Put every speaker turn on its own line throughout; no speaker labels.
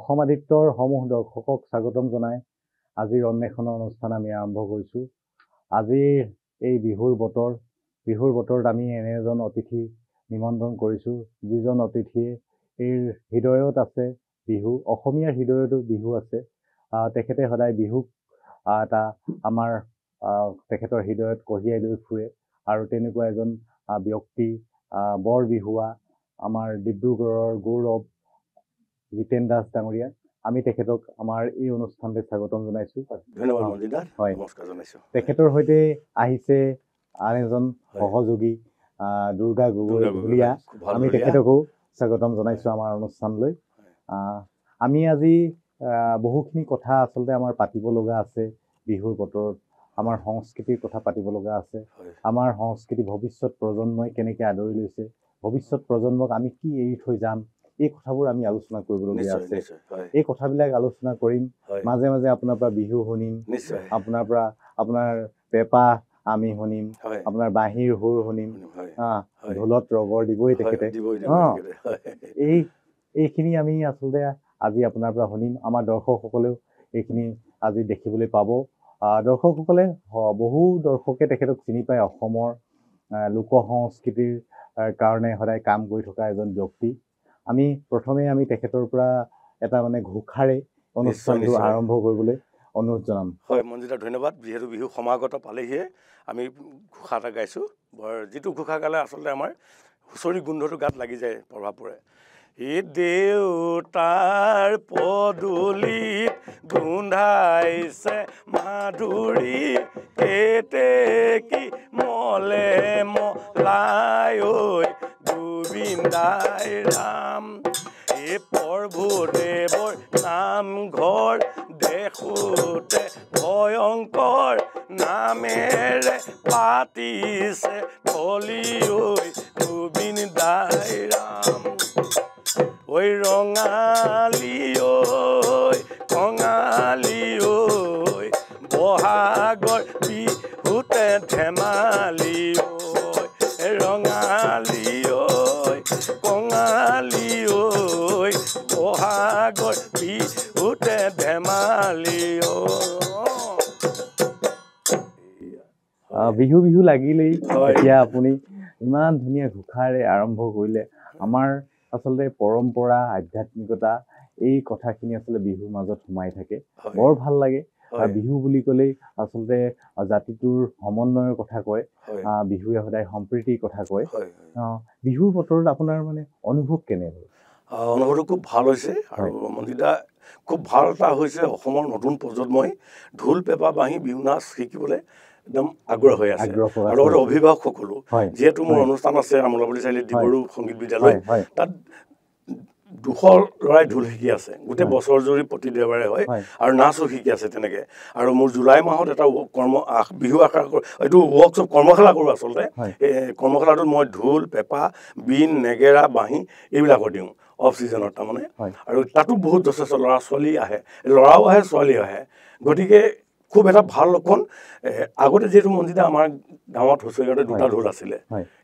অসম আদিত্যৰ সমূহ দৰ্শকক স্বাগতম জনাই আজিৰ অন্বেষণৰ অনুষ্ঠান আমি আৰম্ভ কৰিছোঁ। আজিৰ এই বিহুৰ বতৰত আমি এনে এজন অতিথি নিমন্ত্ৰণ কৰিছোঁ, যিজন অতিথিয়ে এই হৃদয়ত আছে বিহু, অসমীয়াৰ হৃদয়তো বিহু আছে। তেখেতে সদায় বিহুক এটা আমাৰ তেখেতৰ হৃদয়ত কঢ়িয়াই লৈ ফুৰে আৰু তেনেকুৱা এজন ব্যক্তি বৰ বিহুৱা আমাৰ ডিব্ৰুগড়ৰ গৌৰৱ জিতেন দাস ডাঙৰীয়া। আমি তেখেতক আমাৰ এই অনুষ্ঠানলৈ স্বাগতম জনাইছোঁ।
ধন্যবাদ মঞ্জিদা,
হয়,
নমস্কাৰ জনাইছোঁ।
তেখেতৰ সৈতে আহিছে আন এজন সহযোগী দুৰ্গা গগৈ ঢুলীয়া। আমি তেখেতকো স্বাগতম জনাইছোঁ আমাৰ অনুষ্ঠানলৈ। আমি আজি বহুখিনি কথা আচলতে আমাৰ পাতিব লগা আছে। বিহুৰ বতৰত আমাৰ সংস্কৃতিৰ কথা পাতিব লগা আছে। আমাৰ সংস্কৃতি ভৱিষ্যত প্ৰজন্মই কেনেকৈ আদৰি লৈছে, ভৱিষ্যত প্ৰজন্মক আমি কি এৰি থৈ যাম, এই কথাবোৰ আমি আলোচনা কৰিবলগীয়া আছে। এই কথাবিলাক আলোচনা কৰিম, মাজে মাজে আপোনাৰ পৰা বিহু শুনিম, আপোনাৰ পৰা আপোনাৰ পেঁপা আমি শুনিম, আপোনাৰ বাঁহীৰ সুৰ শুনিম, ঢোলত ৰগৰ দিবই তেখেতে। এইখিনি আমি আচলতে আজি আপোনাৰ পৰা শুনিম। আমাৰ দৰ্শকসকলেও এইখিনি আজি দেখিবলৈ পাব। দৰ্শকসকলে বহু দৰ্শকে তেখেতক চিনি পায়, অসমৰ লোক সংস্কৃতিৰ কাৰণে সদায় কাম কৰি থকা এজন ব্যক্তি। আমি প্ৰথমে তেখেতৰ পৰা এটা ঘোষাৰে অনুষ্ঠানটো আৰম্ভ কৰিবলৈ অনুৰোধ জনাম।
হয় মঞ্জিদা, ধন্যবাদ। যিহেতু বিহু সমাগত পালেহিয়ে, আমি ঘোষা এটা গাইছোঁ। যিটো ঘোষা গালে আচলতে আমাৰ হুঁচৰি গোন্ধটো গাত লাগি যায়, প্ৰভাৱ পৰে। এই দেউতাৰ পদূলিত গোন্ধাইছে মাধুৰী, কেতেকী মলে মলাই ঐ গোবিন্দাই ৰাম। এই প্ৰভুদেৱৰ নামঘৰ দেখোঁতে ভয়ংকৰ, নামেৰে পাতিছে থলি ঐ গোবিন্দাই ৰাম। ঐ ৰঙালী ঐ কঙালী ঐ, বহাগৰ বিহুতে ধেমালি ঐ, ৰঙালী ঐ কঙালী ঐ, বহাগৰ বিহুতে ধেমালি ঐ।
বিহু বিহু লাগিলেই এতিয়া আপুনি ইমান ধুনীয়া ঘোষাৰে আৰম্ভ কৰিলে। আমাৰ আচলতে পৰম্পৰা, আধ্যাত্মিকতা, এই কথাখিনি আচলতে বিহুৰ মাজত সোমাই থাকে, বৰ ভাল লাগে। বিহু বুলি ক'লেই আচলতে জাতিটোৰ সমন্বয়ৰ কথা কয়, বিহুৱে সদায় সম্প্ৰীতিৰ কথা কয়। বিহুৰ বতৰত আপোনাৰ অনুভৱ কেনে হ'ল?
অনুভৱটো খুব ভাল হৈছে। আৰু মঞ্জিদা, খুব ভাল এটা হৈছে, অসমৰ নতুন প্ৰজন্মই ঢোল পেঁপা বাঁহী বিহু নাচ শিকিবলৈ একদম আগ্ৰহ হৈ আছে। আৰু লগতে অভিভাৱকসকলো, যিহেতু মোৰ অনুষ্ঠান আছে আমোলাপল্লী চাৰিআলিত ডিব্ৰু সংগীত বিদ্যালয়, তাত 200 ল'ৰাই ঢোল শিকি আছে। গোটেই বছৰ জুৰি প্ৰতি দেওবাৰে হয়, আৰু নাচো শিকি আছে তেনেকৈ। আৰু মোৰ জুলাই মাহত এটা বিহু আখৰা এইটো ৱৰ্কশ্বপ কৰ্মশালা কৰোঁ আচলতে। কৰ্মশালাটোত মই ঢোল পেঁপা বীণ নেগেৰা বাঁহী এইবিলাকো দিওঁ অফ ছিজনত তাৰমানে। আৰু তাতো বহুত যথেষ্ট ল'ৰা ছোৱালী আহে, ল'ৰাও আহে ছোৱালীও আহে। গতিকে খুব এটা ভাল লক্ষণ। আগতে যিহেতু মঞ্জিদা আমাৰ গাঁৱত হুঁচৰি গাওঁতে 2টা ঢোল আছিলে,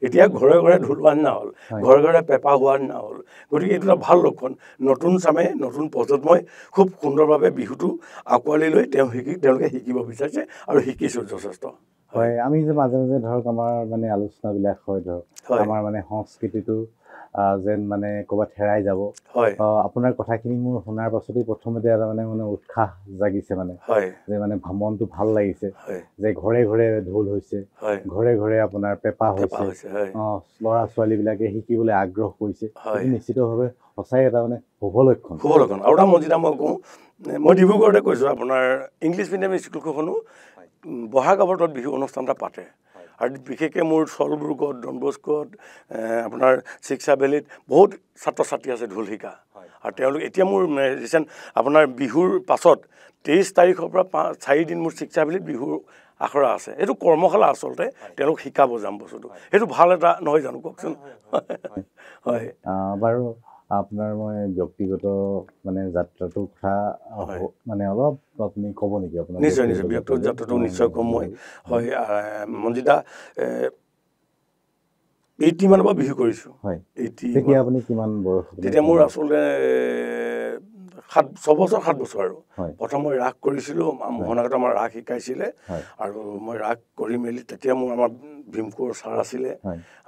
এতিয়া ঘৰে ঘৰে ঢোল হোৱা নিচিনা হ'ল, ঘৰে ঘৰে পেঁপা হোৱা নিচিনা হ'ল। গতিকে এইটো এটা ভাল লক্ষণ। নতুন চামে, নতুন প্ৰজন্মই খুব সুন্দৰভাৱে বিহুটো আঁকোৱালি লৈ তেওঁলোকে শিকিব বিচাৰিছে আৰু শিকিছোঁ যথেষ্ট।
হয়, আমি যে মাজে মাজে ধৰক আমাৰ আলোচনাবিলাক হয়, ধৰক আমাৰ সংস্কৃতিটো যেন ক'ৰবাত হেৰাই যাব। আপোনাৰ কথাখিনি মোৰ শুনাৰ পাছতেই প্ৰথমতে এটা উৎসাহ জাগিছে, যে মনটো ভাল লাগিছে যে ঘৰে ঘৰে ঢোল হৈছে, ঘৰে ঘৰে আপোনাৰ পেঁপা হৈছে, ল'ৰা ছোৱালীবিলাকে শিকিবলৈ আগ্ৰহ কৰিছে। নিশ্চিতভাৱে সঁচাই এটা শুভ লক্ষণ।
শুভ লক্ষণ। আৰু এটা মঞ্জিদা মই কওঁ, মই ডিব্ৰুগড়তে কৈছোঁ, আপোনাৰ ইংলিছ মিডিয়াম স্কুলখনো বহাগত বিহু অনুষ্ঠান এটা পাতে। আৰু বিশেষকৈ মোৰ চলবুৰ্গত, ডনবস্কত, আপোনাৰ শিক্ষা ভেলীত বহুত ছাত্ৰ ছাত্ৰী আছে ঢোল শিকা। আৰু তেওঁলোক এতিয়া মোৰ ৰিচেণ্ট আপোনাৰ বিহুৰ পাছত 23 তাৰিখৰ পৰা 4 দিন মোৰ শিক্ষা ভেলীত বিহুৰ আখৰা আছে। এইটো কৰ্মশালা আচলতে, তেওঁলোক শিকাব যাম বস্তুটো। সেইটো ভাল এটা নহয় জানো, কওকচোন? হয়
বাৰু, আপোনাৰ মই ব্যক্তিগত যাত্ৰাটোৰ কথা অলপ আপুনি ক'ব নেকি? আপোনাৰ
নিশ্চয় নিশ্চয়, ব্যক্তিগত যাত্ৰাটো নিশ্চয় ক'ম মই। হয় মঞ্জিদা, 80 মানৰ পৰা বিহু কৰিছোঁ।
তেতিয়া আপুনি কিমান বয়স?
তেতিয়া মোৰ আচলতে 6 বছৰ 7 বছৰ আৰু প্ৰথম মই ৰাস কৰিছিলোঁ মোহনাগত আমাৰ ৰাস শিকাইছিলে আৰু মই ৰাস কৰি মেলি তেতিয়া মোৰ আমাৰ ভীমকোৰ ছাৰ আছিলে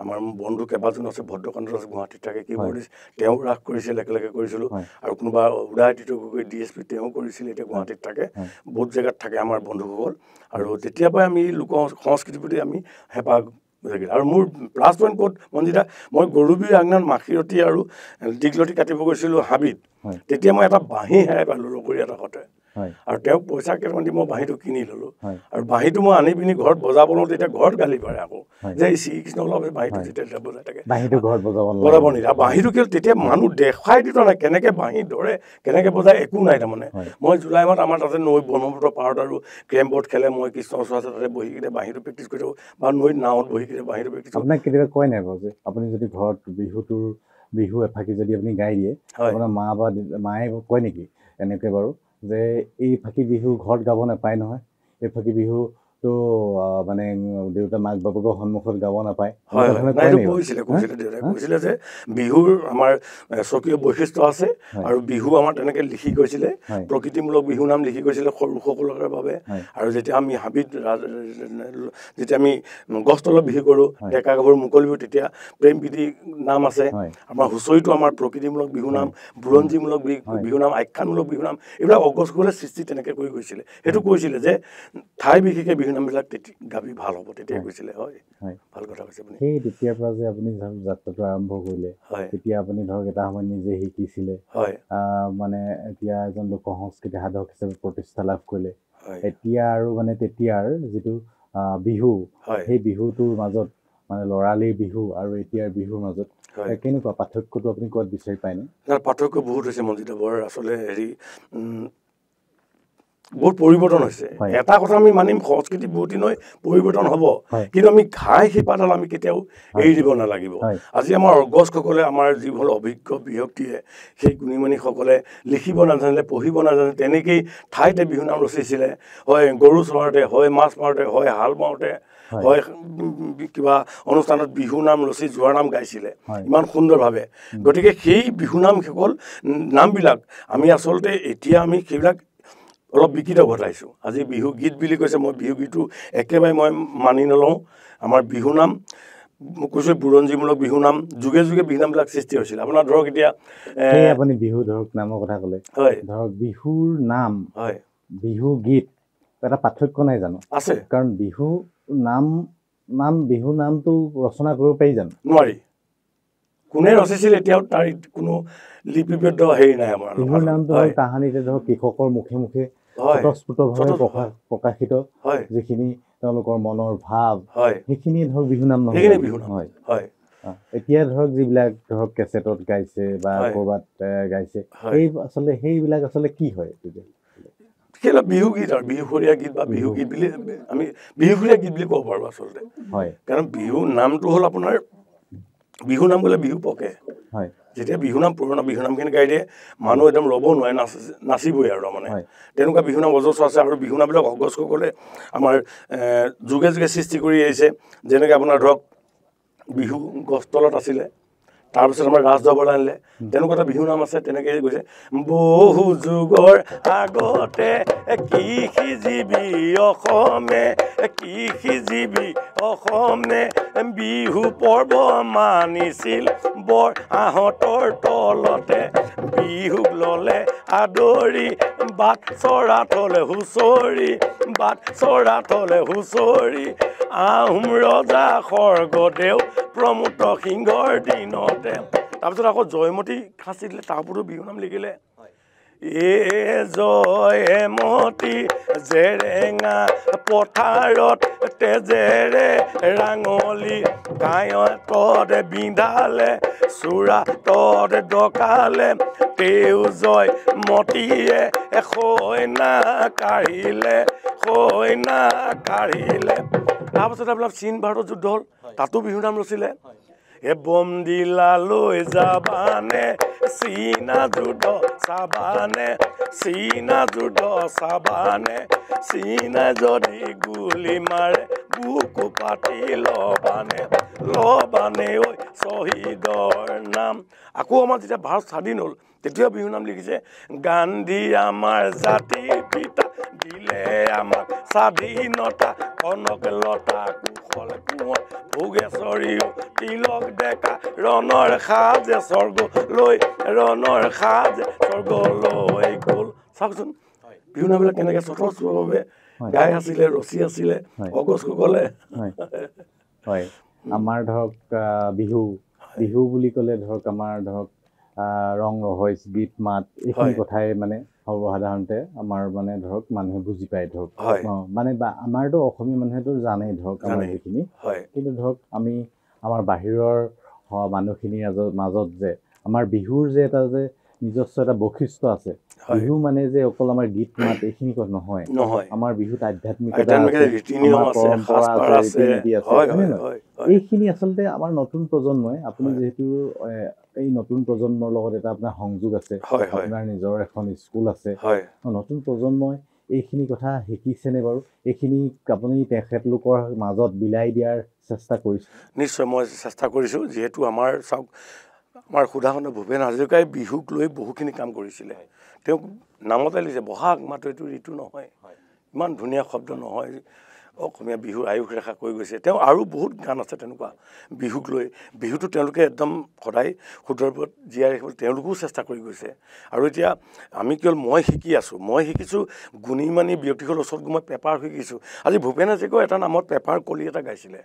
আমাৰ বন্ধু কেইবাজন আছে ভদ্ৰকান্ত দাস গুৱাহাটীত থাকে কীবৰ্ডিষ্ট তেওঁ ৰাস কৰিছিল একেলগে কৰিছিলোঁ আৰু কোনোবা উদয়দিত্য গগৈ DSP তেওঁ কৰিছিল এতিয়া গুৱাহাটীত থাকে বহুত জেগাত থাকে আমাৰ বন্ধুসকল আৰু তেতিয়াৰ পৰাই আমি লোক সংস্কৃতিৰ প্ৰতি আমি হেঁপাহ আৰু মোৰ প্লাছ পইণ্ট ক'ত মঞ্জিতা মই গৰুবিৰ আংনাত মাখিৰতী আৰু দীঘলতি কাটিব গৈছিলোঁ হাবিত তেতিয়া মই এটা বাঁহী হেৰাই পালোঁ লগৰীয়া এটা সতে আৰু তেওঁক পইচা কেইটামান দি মই বাঁহীটো কিনি ল'লোঁ আৰু বাঁহীটো মই আনি পিনি ঘৰত বজাব লওঁ তেতিয়া ঘৰত গালি পাৰে আকৌ যে এই শ্ৰীকৃষ্ণ ওলাব বাঁহীটো যেতিয়া বজাই থাকে
বাঁহীটো ঘৰত বজাব
নিদিয়ে আৰু বাঁহীটো কি তেতিয়া মানুহ দেখাই দিত নাই কেনেকৈ বাঁহী ধৰে কেনেকৈ বজায় একো নাই তাৰমানে মই জুলাই মাহত আমাৰ তাতে নৈ ব্ৰহ্মপুত্ৰ পাৰত আৰু কেৰম বৰ্ড খেলে মই কৃষ্ণ ওচৰ আছে তাতে বহি কিনে বাঁহীটো প্ৰেক্টিছ কৰি থাকোঁ বা নৈত নাৱত বহি কিনে বাঁহীটো প্ৰেক্টিছ কৰোঁ
আপোনাক কেতিয়াবা কয় নাই বাৰু যে আপুনি যদি ঘৰত বিহু এফাকি যদি আপুনি গাই দিয়ে আপোনাৰ মা বা মায়ে কয় নেকি এনেকৈ বাৰু যে এই ফাকি বিহু ঘৰত গাব নাপায় নহয় এই ফাকি বিহুটো মানে দেউতা মাক বাপেকৰ সন্মুখত গাব নাপায়
কৈছিলে যে বিহুৰ আমাৰ স্বকীয় বৈশিষ্ট্য আছে আৰু বিহু আমাৰ তেনেকৈ লিখি গৈছিলে প্ৰকৃতিমূলক বিহু নাম লিখি গৈছিলে সৰুসকলৰ বাবে আৰু যেতিয়া আমি হাবিত যেতিয়া আমি গছতলত বিহু কৰোঁ ডেকা গাভৰু মুকলি বিহু তেতিয়া প্ৰেম প্ৰীতি নাম আছে আমাৰ হুঁচৰিটো আমাৰ প্ৰকৃতিমূলক বিহু নাম বুৰঞ্জীমূলক বিহু নাম আখ্যানমূলক বিহু নাম এইবিলাক অগছসকলে সৃষ্টি তেনেকৈ কৰি গৈছিলে সেইটো কৈছিলে যে ঠাই বিশেষে বিহু নামবিলাক গাবি ভাল হ'ব তেতিয়া কৈছিলে ভাল কথা কৈছে আপুনি
সেই তেতিয়াৰ পৰা যে আপুনি যাত্ৰাটো আৰম্ভ কৰিলে তেতিয়া আপুনি ধৰক এটা সময় নিজে শিকিছিলে মানে এতিয়া এজন লোক সংস্কৃতি সাধক হিচাপে প্ৰতিষ্ঠা লাভ কৰিলে এতিয়া আৰু মানে তেতিয়াৰ যিটো বিহু সেই বিহুটোৰ মাজত মানে ল'ৰালিৰ বিহু আৰু এতিয়াৰ বিহুৰ মাজত কেনেকুৱা পাৰ্থক্যটো আপুনি ক'ত বিচাৰি পায়নে
পাৰ্থক্য বহুত হৈছে মঞ্জিত বৰ আচলতে হেৰি বহুত পৰিৱৰ্তন হৈছে এটা কথা আমি মানিম সংস্কৃতি বহুত দিন পৰিৱৰ্তন হ'ব কিন্তু আমি ঘাই শিপাডাল আমি কেতিয়াও এৰি দিব নালাগিব আজি আমাৰ অগছসকলে আমাৰ যিবোৰ অভিজ্ঞ ব্যক্তিয়ে সেই গুণীমণিসকলে লিখিব নাজানিলে পঢ়িব নাজানে তেনেকেই ঠাইতে বিহু নাম ৰচিছিলে হয় গৰু চৰাওঁতে হয় মাছ মাৰোঁতে হয় হাল বাওঁতে হয় কিবা অনুষ্ঠানত বিহু নাম ৰচি যোৱাৰ নাম গাইছিলে ইমান সুন্দৰভাৱে গতিকে সেই বিহু নামসকল নামবিলাক আমি আচলতে এতিয়া আমি সেইবিলাক অলপ বিকৃত ঘটাইছোঁ আজি বিহু গীত বুলি কৈছে মই বিহু গীতটো একেবাৰে মই মানি নলওঁ আমাৰ বিহু নাম কৈছোঁ বুৰঞ্জীমূলক বিহু নাম যুগে যুগে বিহু নামবিলাক সৃষ্টি হৈছিল আপোনাৰ ধৰক এতিয়া
আপুনি বিহু ধৰক নামৰ কথা ক'লে ধৰক বিহুৰ নাম
হয়
বিহু গীত এটা পাৰ্থক্য নাই জানো
আছে
কাৰণ বিহু বিহু নামটো ৰচনা কৰিব পাৰি জানো
নোৱাৰি কোনে ৰচিছিল এতিয়াও তাৰ কোনো লিপিবদ্ধ হেৰি নাই আমাৰ
বিহুৰ নামটো তাহানিতে ধৰক কৃষকৰ মুখে মুখে স্বতঃস্ফূৰ্তভাৱে প্ৰকাশিত যিখিনি তেওঁলোকৰ মনৰ ভাৱ সেইখিনিয়ে ধৰক বিহু নাম নহয় এতিয়া ধৰক যিবিলাক ধৰক কেছেটত গাইছে বা ক'ৰবাত গাইছে আচলতে সেইবিলাক আচলতে কি হয়
সেইবিলাক বিহু গীত আৰু বিহুসৰীয়া গীত বা বিহু গীত বুলি আমি বিহুসৰীয়া গীত বুলি ক'ব পাৰোঁ আচলতে কাৰণ বিহু নামটো হ'ল আপোনাৰ বিহু নাম গ'লে বিহু পকে যেতিয়া বিহু নাম পুৰণা বিহু নামখিনি গাই দিয়ে মানুহ একদম ৰ'ব নোৱাৰে নাচিবই আৰু মানে তেনেকুৱা বিহু নাম অজস্ৰ আছে আৰু বিহু নামবিলাক অগছসকলে আমাৰ যুগে যুগে সৃষ্টি কৰি আহিছে যেনেকৈ আপোনাৰ ধৰক বিহু গছতলত আছিলে তাৰপিছত আমাৰ ৰাজ দৰবাৰলৈ আনিলে তেনেকুৱা এটা বিহু নাম আছে তেনেকৈ কৈছে বহু যুগৰ আগতে কৃষিজীৱি অসমে বিহু পৰ্ব মানিছিল বৰ আহঁতৰ তলতে বিহুক ল'লে আদৰি বাট চৰা থলে হুঁচৰি আহোম ৰজা স্বৰ্গদেউ প্ৰমোদ সিংহৰ দিনতে তাৰপিছত আকৌ জয়মতী খাচি দিলে তাৰ ওপৰতো বিহু নাম লিখিলে জয়মতী জেৰেঙা পথাৰত তেজেৰে ৰাঙলী গায়তত বিন্ধালে চোৰাতত ডকালে তেও জয়মতীয়ে সৈনা কাঢ়িলে তাৰপাছত এইবিলাক চীন ভাৰতৰ যুদ্ধ হ'ল তাতো বিহু নাম ৰচিলে বমদিলা লৈ যাবানে চীনা যুদ্ধ চাবানে চীনা যদি গুলি মাৰে বুকু পাতি লবানে ঐ শ্বহীদৰ নাম। আকৌ আমাৰ যেতিয়া ভাৰত স্বাধীন হ'ল তেতিয়া বিহু নাম লিখিছে, গান্ধী আমাৰ জাতিৰ পিতা দিলে আমাক স্বাধীনতা, কনক লতা কুশল কোঁৱৰ ভোগেশ্বৰী তিলক ডেকা ৰণৰ সাজে স্বৰ্গলৈ গ'ল। চাওকচোন বিহু নামবিলাক কেনেকৈ স্বতঃস্ফূৰ্তভাৱে গাই আছিলে, ৰচি আছিলে অগষ্টসকলে।
হয়, আমাৰ ধৰক বিহু বুলি ক'লে ধৰক আমাৰ ধৰক ৰং ৰহইচ গীত মাত এইখিনি কথাই মানে সৰ্বসাধাৰণতে আমাৰ মানে ধৰক মানুহে বুজি পায় ধৰক মানে আমাৰতো অসমীয়া মানুহেতো জানেই ধৰক আমাৰ যিখিনি, কিন্তু ধৰক আমি আমাৰ বাহিৰৰ মানুহখিনিৰ মাজত যে আমাৰ বিহুৰ যে এটা যে নিজস্ব এটা বৈশিষ্ট্য আছে, বিহু মানে যে অকল আমাৰ গীত মাত এইখিনি কথা নহয়, আমাৰ বিহুত আধ্যাত্মিকতা আছে, পৰম্পৰা আছে, ৰীতি নীতি আছে, এইখিনি আচলতে আমাৰ নতুন প্ৰজন্মই, আপুনি যিহেতু এই নতুন প্ৰজন্মৰ লগত এটা আপোনাৰ সংযোগ আছে, আপোনাৰ নিজৰ এখন স্কুল আছে, নতুন প্ৰজন্মই এইখিনি কথা শিকিছেনে বাৰু? এইখিনি আপুনি তেখেতলোকৰ মাজত বিলাই দিয়াৰ চেষ্টা কৰিছে?
নিশ্চয় মই চেষ্টা কৰিছোঁ। যিহেতু আমাৰ চাওক, আমাৰ সুধাকণ্ঠ ভূপেন হাজৰিকাই বিহুক লৈ বহুখিনি কাম কৰিছিলে। তেওঁক নামতে লিখিছে বহাগ মাহটো এইটো ঋতু নহয়, ইমান ধুনীয়া শব্দ নহয়, অসমীয়া বিহুৰ আয়ুস ৰেখা কৈ গৈছে। তেওঁ আৰু বহুত গান আছে তেনেকুৱা বিহুক লৈ। বিহুটো তেওঁলোকে একদম সদায় শুদ্ধৰ ওপৰত জীয়াই ৰাখিবলৈ তেওঁলোকেও চেষ্টা কৰি গৈছে। আৰু এতিয়া আমি কেৱল মই শিকিছোঁ গুণী মানি ব্যক্তিসকলৰ ওচৰত গৈ মই পেপাৰ শিকিছোঁ। আজি ভূপেন হাজৰিকাও এটা নামত পেপাৰ কলি এটা গাইছিলে,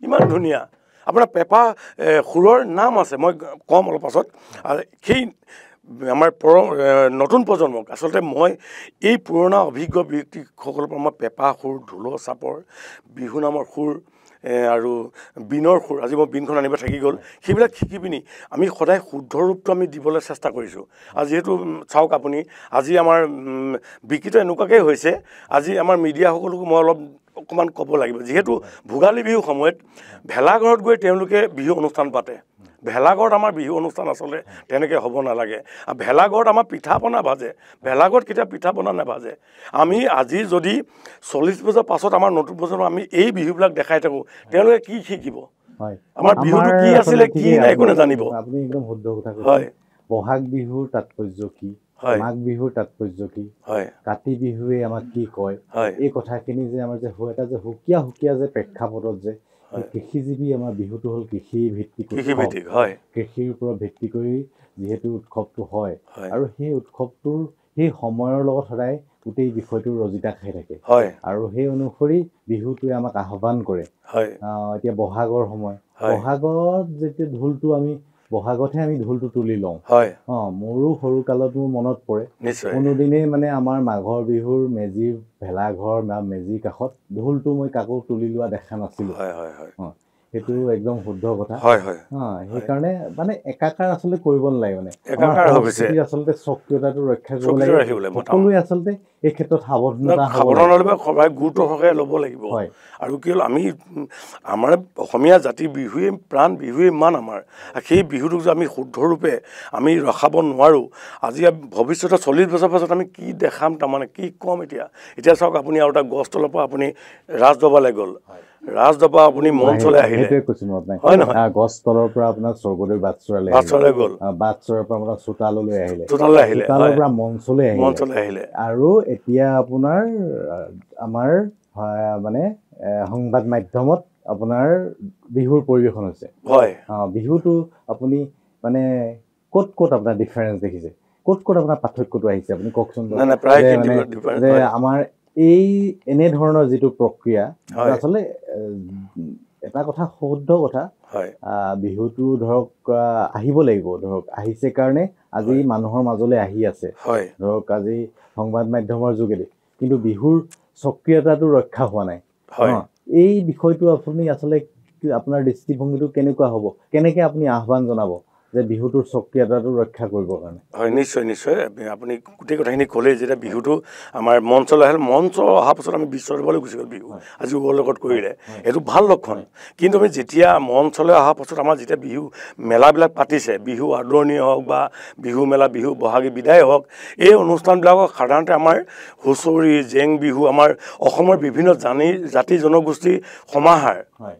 ইমান ধুনীয়া আপোনাৰ পেঁপা সুৰৰ নাম আছে, মই ক'ম অলপ পাছত। সেই আমাৰ নতুন প্ৰজন্মক আচলতে মই এই পুৰণা অভিজ্ঞ ব্যক্তিসকলৰ পৰা মই পেঁপা সুৰ, ঢোলৰ চাপৰ, বিহু নামৰ সুৰ আৰু বীণৰ সুৰ, আজি মই বীণখন আনিব থাকি গ'ল, সেইবিলাক শিকি পিনি আমি সদায় শুদ্ধ ৰূপটো আমি দিবলৈ চেষ্টা কৰিছোঁ। আৰু যিহেতু চাওক আপুনি, আজি আমাৰ বিকৃত এনেকুৱাকৈ হৈছে, আজি আমাৰ মিডিয়াসকলকো মই অকণমান ক'ব লাগিব। যিহেতু ভোগালী বিহুৰ সময়ত ভেলাঘৰত গৈ তেওঁলোকে বিহু অনুষ্ঠান পাতে। ভেলাঘৰত আমাৰ বিহু অনুষ্ঠান আচলতে তেনেকৈ হ'ব নালাগে। আৰু ভেলাঘৰত আমাৰ পিঠা পনা ভাজে, ভেলাঘৰত কেতিয়া পিঠা পনা নাভাজে। আমি আজি যদি 40 বছৰ পাছত আমাৰ নতুন প্ৰজন্ম আমি এই বিহুবিলাক দেখাই থাকোঁ, তেওঁলোকে কি শিকিব? আমাৰ বিহুটো কি আছিলে কি নাই একো নাজানিব।
আপুনি একদম শুদ্ধ কথা কৈছে। বহাগ বিহুৰ তাৎপৰ্য কি, মাঘ বিহুৰ তাৎপৰ্য কি, কাতি বিহুৱে আমাক কি কয়, এই কথাখিনি যে আমাৰ যে এটা যে সুকীয়া যে প্ৰেক্ষাপটত যে কৃষিজীৱী আমাৰ বিহুটো হ'ল কৃষিভিত্তিক, কৃষিৰ ওপৰত ভিত্তি কৰি যিহেতু উৎসৱটো হয়, আৰু সেই উৎসৱটোৰ সেই সময়ৰ লগত সদায় গোটেই বিষয়টো ৰজিতা খাই থাকে। আৰু সেই অনুসৰি বিহুটোৱে আমাক আহ্বান কৰে। এতিয়া বহাগৰ সময়, বহাগত যেতিয়া ঢোলটো আমি বহাগতহে আমি ঢোলটো তুলি লওঁ। মোৰো সৰু কালত মোৰ মনত পৰে, কোনোদিনেই মানে আমাৰ মাঘৰ বিহুৰ মেজিৰ ভেলাঘৰ বা মেজিৰ কাষত ঢোলটো মই কাকো তুলি লোৱা দেখা নাছিলোঁ। সেইটো একদম শুদ্ধ কথা। সেইকাৰণে মানে একাকাৰ আচলতে কৰিব নালাগে, মানে আচলতে স্বকীয়তাটো ৰক্ষা কৰিব লাগে। সকলোৱে আচলতে এই ক্ষেত্ৰত
সদায় গুৰুত্ব সহকাৰে ল'ব লাগিব। আৰু কি হ'ল, আমি আমাৰ অসমীয়া জাতিৰ বিহুৱে প্ৰাণ, বিহুৱে মান আমাৰ। সেই বিহুটোক যে আমি শুদ্ধৰূপে আমি ৰখাব নোৱাৰোঁ, আজি ভৱিষ্যতে 40 বছৰ পাছত আমি কি দেখাম, তাৰমানে কি ক'ম? এতিয়া চাওক আপুনি, আৰু এটা গছ তলৰ পৰা আপুনি ৰাজদৰবাৰলৈ গ'ল, ৰাজদৰবাৰ আপুনি মঞ্চলৈ আহিলে, হয় নহয়?
গছ তলৰ পৰা আপোনাৰ স্বৰ্গদেউ বাটচৰালৈ
গ'ল,
বাটচৰাৰ পৰা আপোনাৰ চোতাললৈ আহিলে,
চোতালৰ
পৰা মঞ্চলৈ আহিলে, আৰু এতিয়া আপোনাৰ আমাৰ মানে সংবাদ মাধ্যমত আপোনাৰ বিহুৰ পৰিৱেশন হৈছে। বিহুটো আপুনি মানে ক'ত আপোনাৰ ডিফাৰেঞ্চ দেখিছে? ক'ত আপোনাৰ পাৰ্থক্যটো আহিছে আপুনি কওকচোন। যে আমাৰ এই এনেধৰণৰ যিটো প্ৰক্ৰিয়া, আচলতে এটা কথা শুদ্ধ কথা, বিহুটো ধৰক আহিব লাগিব, ধৰক আহিছে কাৰণে আজি মানুহৰ মাজলৈ আহি আছে, ধৰক আজি সংবাদ মাধ্যমৰ যোগেদি, কিন্তু বিহুৰ স্বকীয়তাটো ৰক্ষা হোৱা নাই। এই বিষয়টো আপুনি আচলতে আপোনাৰ দৃষ্টিভংগীটো কেনেকুৱা হ'ব, কেনেকৈ আপুনি আহ্বান জনাব যে বিহুটোৰ স্বকীয়তাটো ৰক্ষা কৰিবৰ কাৰণে
হয় নিশ্চয় নিশ্চয় আপুনি গোটেই কথাখিনি ক'লে যেতিয়া বিহুটো আমাৰ মঞ্চলৈ আহিল মঞ্চ অহাৰ পাছত আমি বিশ্ব দৰবাৰলৈ গুচি গ'ল বিহু আজি ৱৰ্ল্ড ৰেকৰ্ড কৰিলে এইটো ভাল লক্ষণ কিন্তু আমি যেতিয়া মঞ্চলৈ অহাৰ পাছত আমাৰ যেতিয়া বিহু মেলাবিলাক পাতিছে বিহু আদৰণি হওক বা বিহু মেলা বিহু বহাগী বিদায় হওক এই অনুষ্ঠানবিলাকক সাধাৰণতে আমাৰ হুঁচৰি জেং বিহু আমাৰ অসমৰ বিভিন্ন জাতি জনগোষ্ঠীৰ সমাহাৰ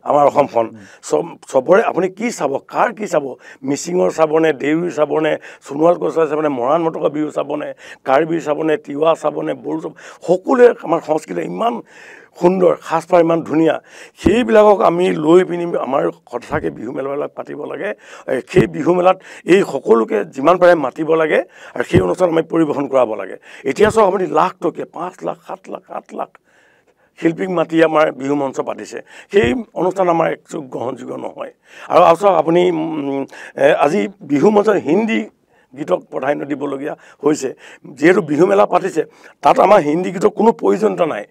আমাৰ অসমখন চবৰে আপুনি কি চাব কাৰ কি চাব মিচিঙৰ চাবনে দেউৰীৰ চাবনে সোণোৱাল কছাৰী চাবনে মৰাণ মটকা বিহু চাবনে কাৰ্বিৰ চাবনে তিৱা চাবনে বড়ো চাব সকলোৱে আমাৰ সংস্কৃতি ইমান সুন্দৰ সাজপাৰ ইমান ধুনীয়া সেইবিলাকক আমি লৈ পিনি আমাৰ সঁচাকৈ বিহু মেলাবিলাক পাতিব লাগে সেই বিহু মেলাত এই সকলোকে যিমান পাৰে মাতিব লাগে আৰু সেই অনুষ্ঠান আমি পৰিৱেশন কৰাব লাগে এতিয়া চাওক আপুনি লাখ টকীয়া 5 লাখ 7 লাখ 8 লাখ শিল্পীক মাতি আমাৰ বিহু মঞ্চ পাতিছে সেই অনুষ্ঠান আমাৰ একচুক গ্ৰহণযোগ্য নহয় আৰু চাওক আপুনি আজি বিহু মঞ্চত হিন্দী গীতক প্ৰাধান্য দিবলগীয়া হৈছে যিহেতু বিহু মেলা পাতিছে তাত আমাৰ হিন্দী গীতৰ কোনো প্ৰয়োজনীয়তা নাই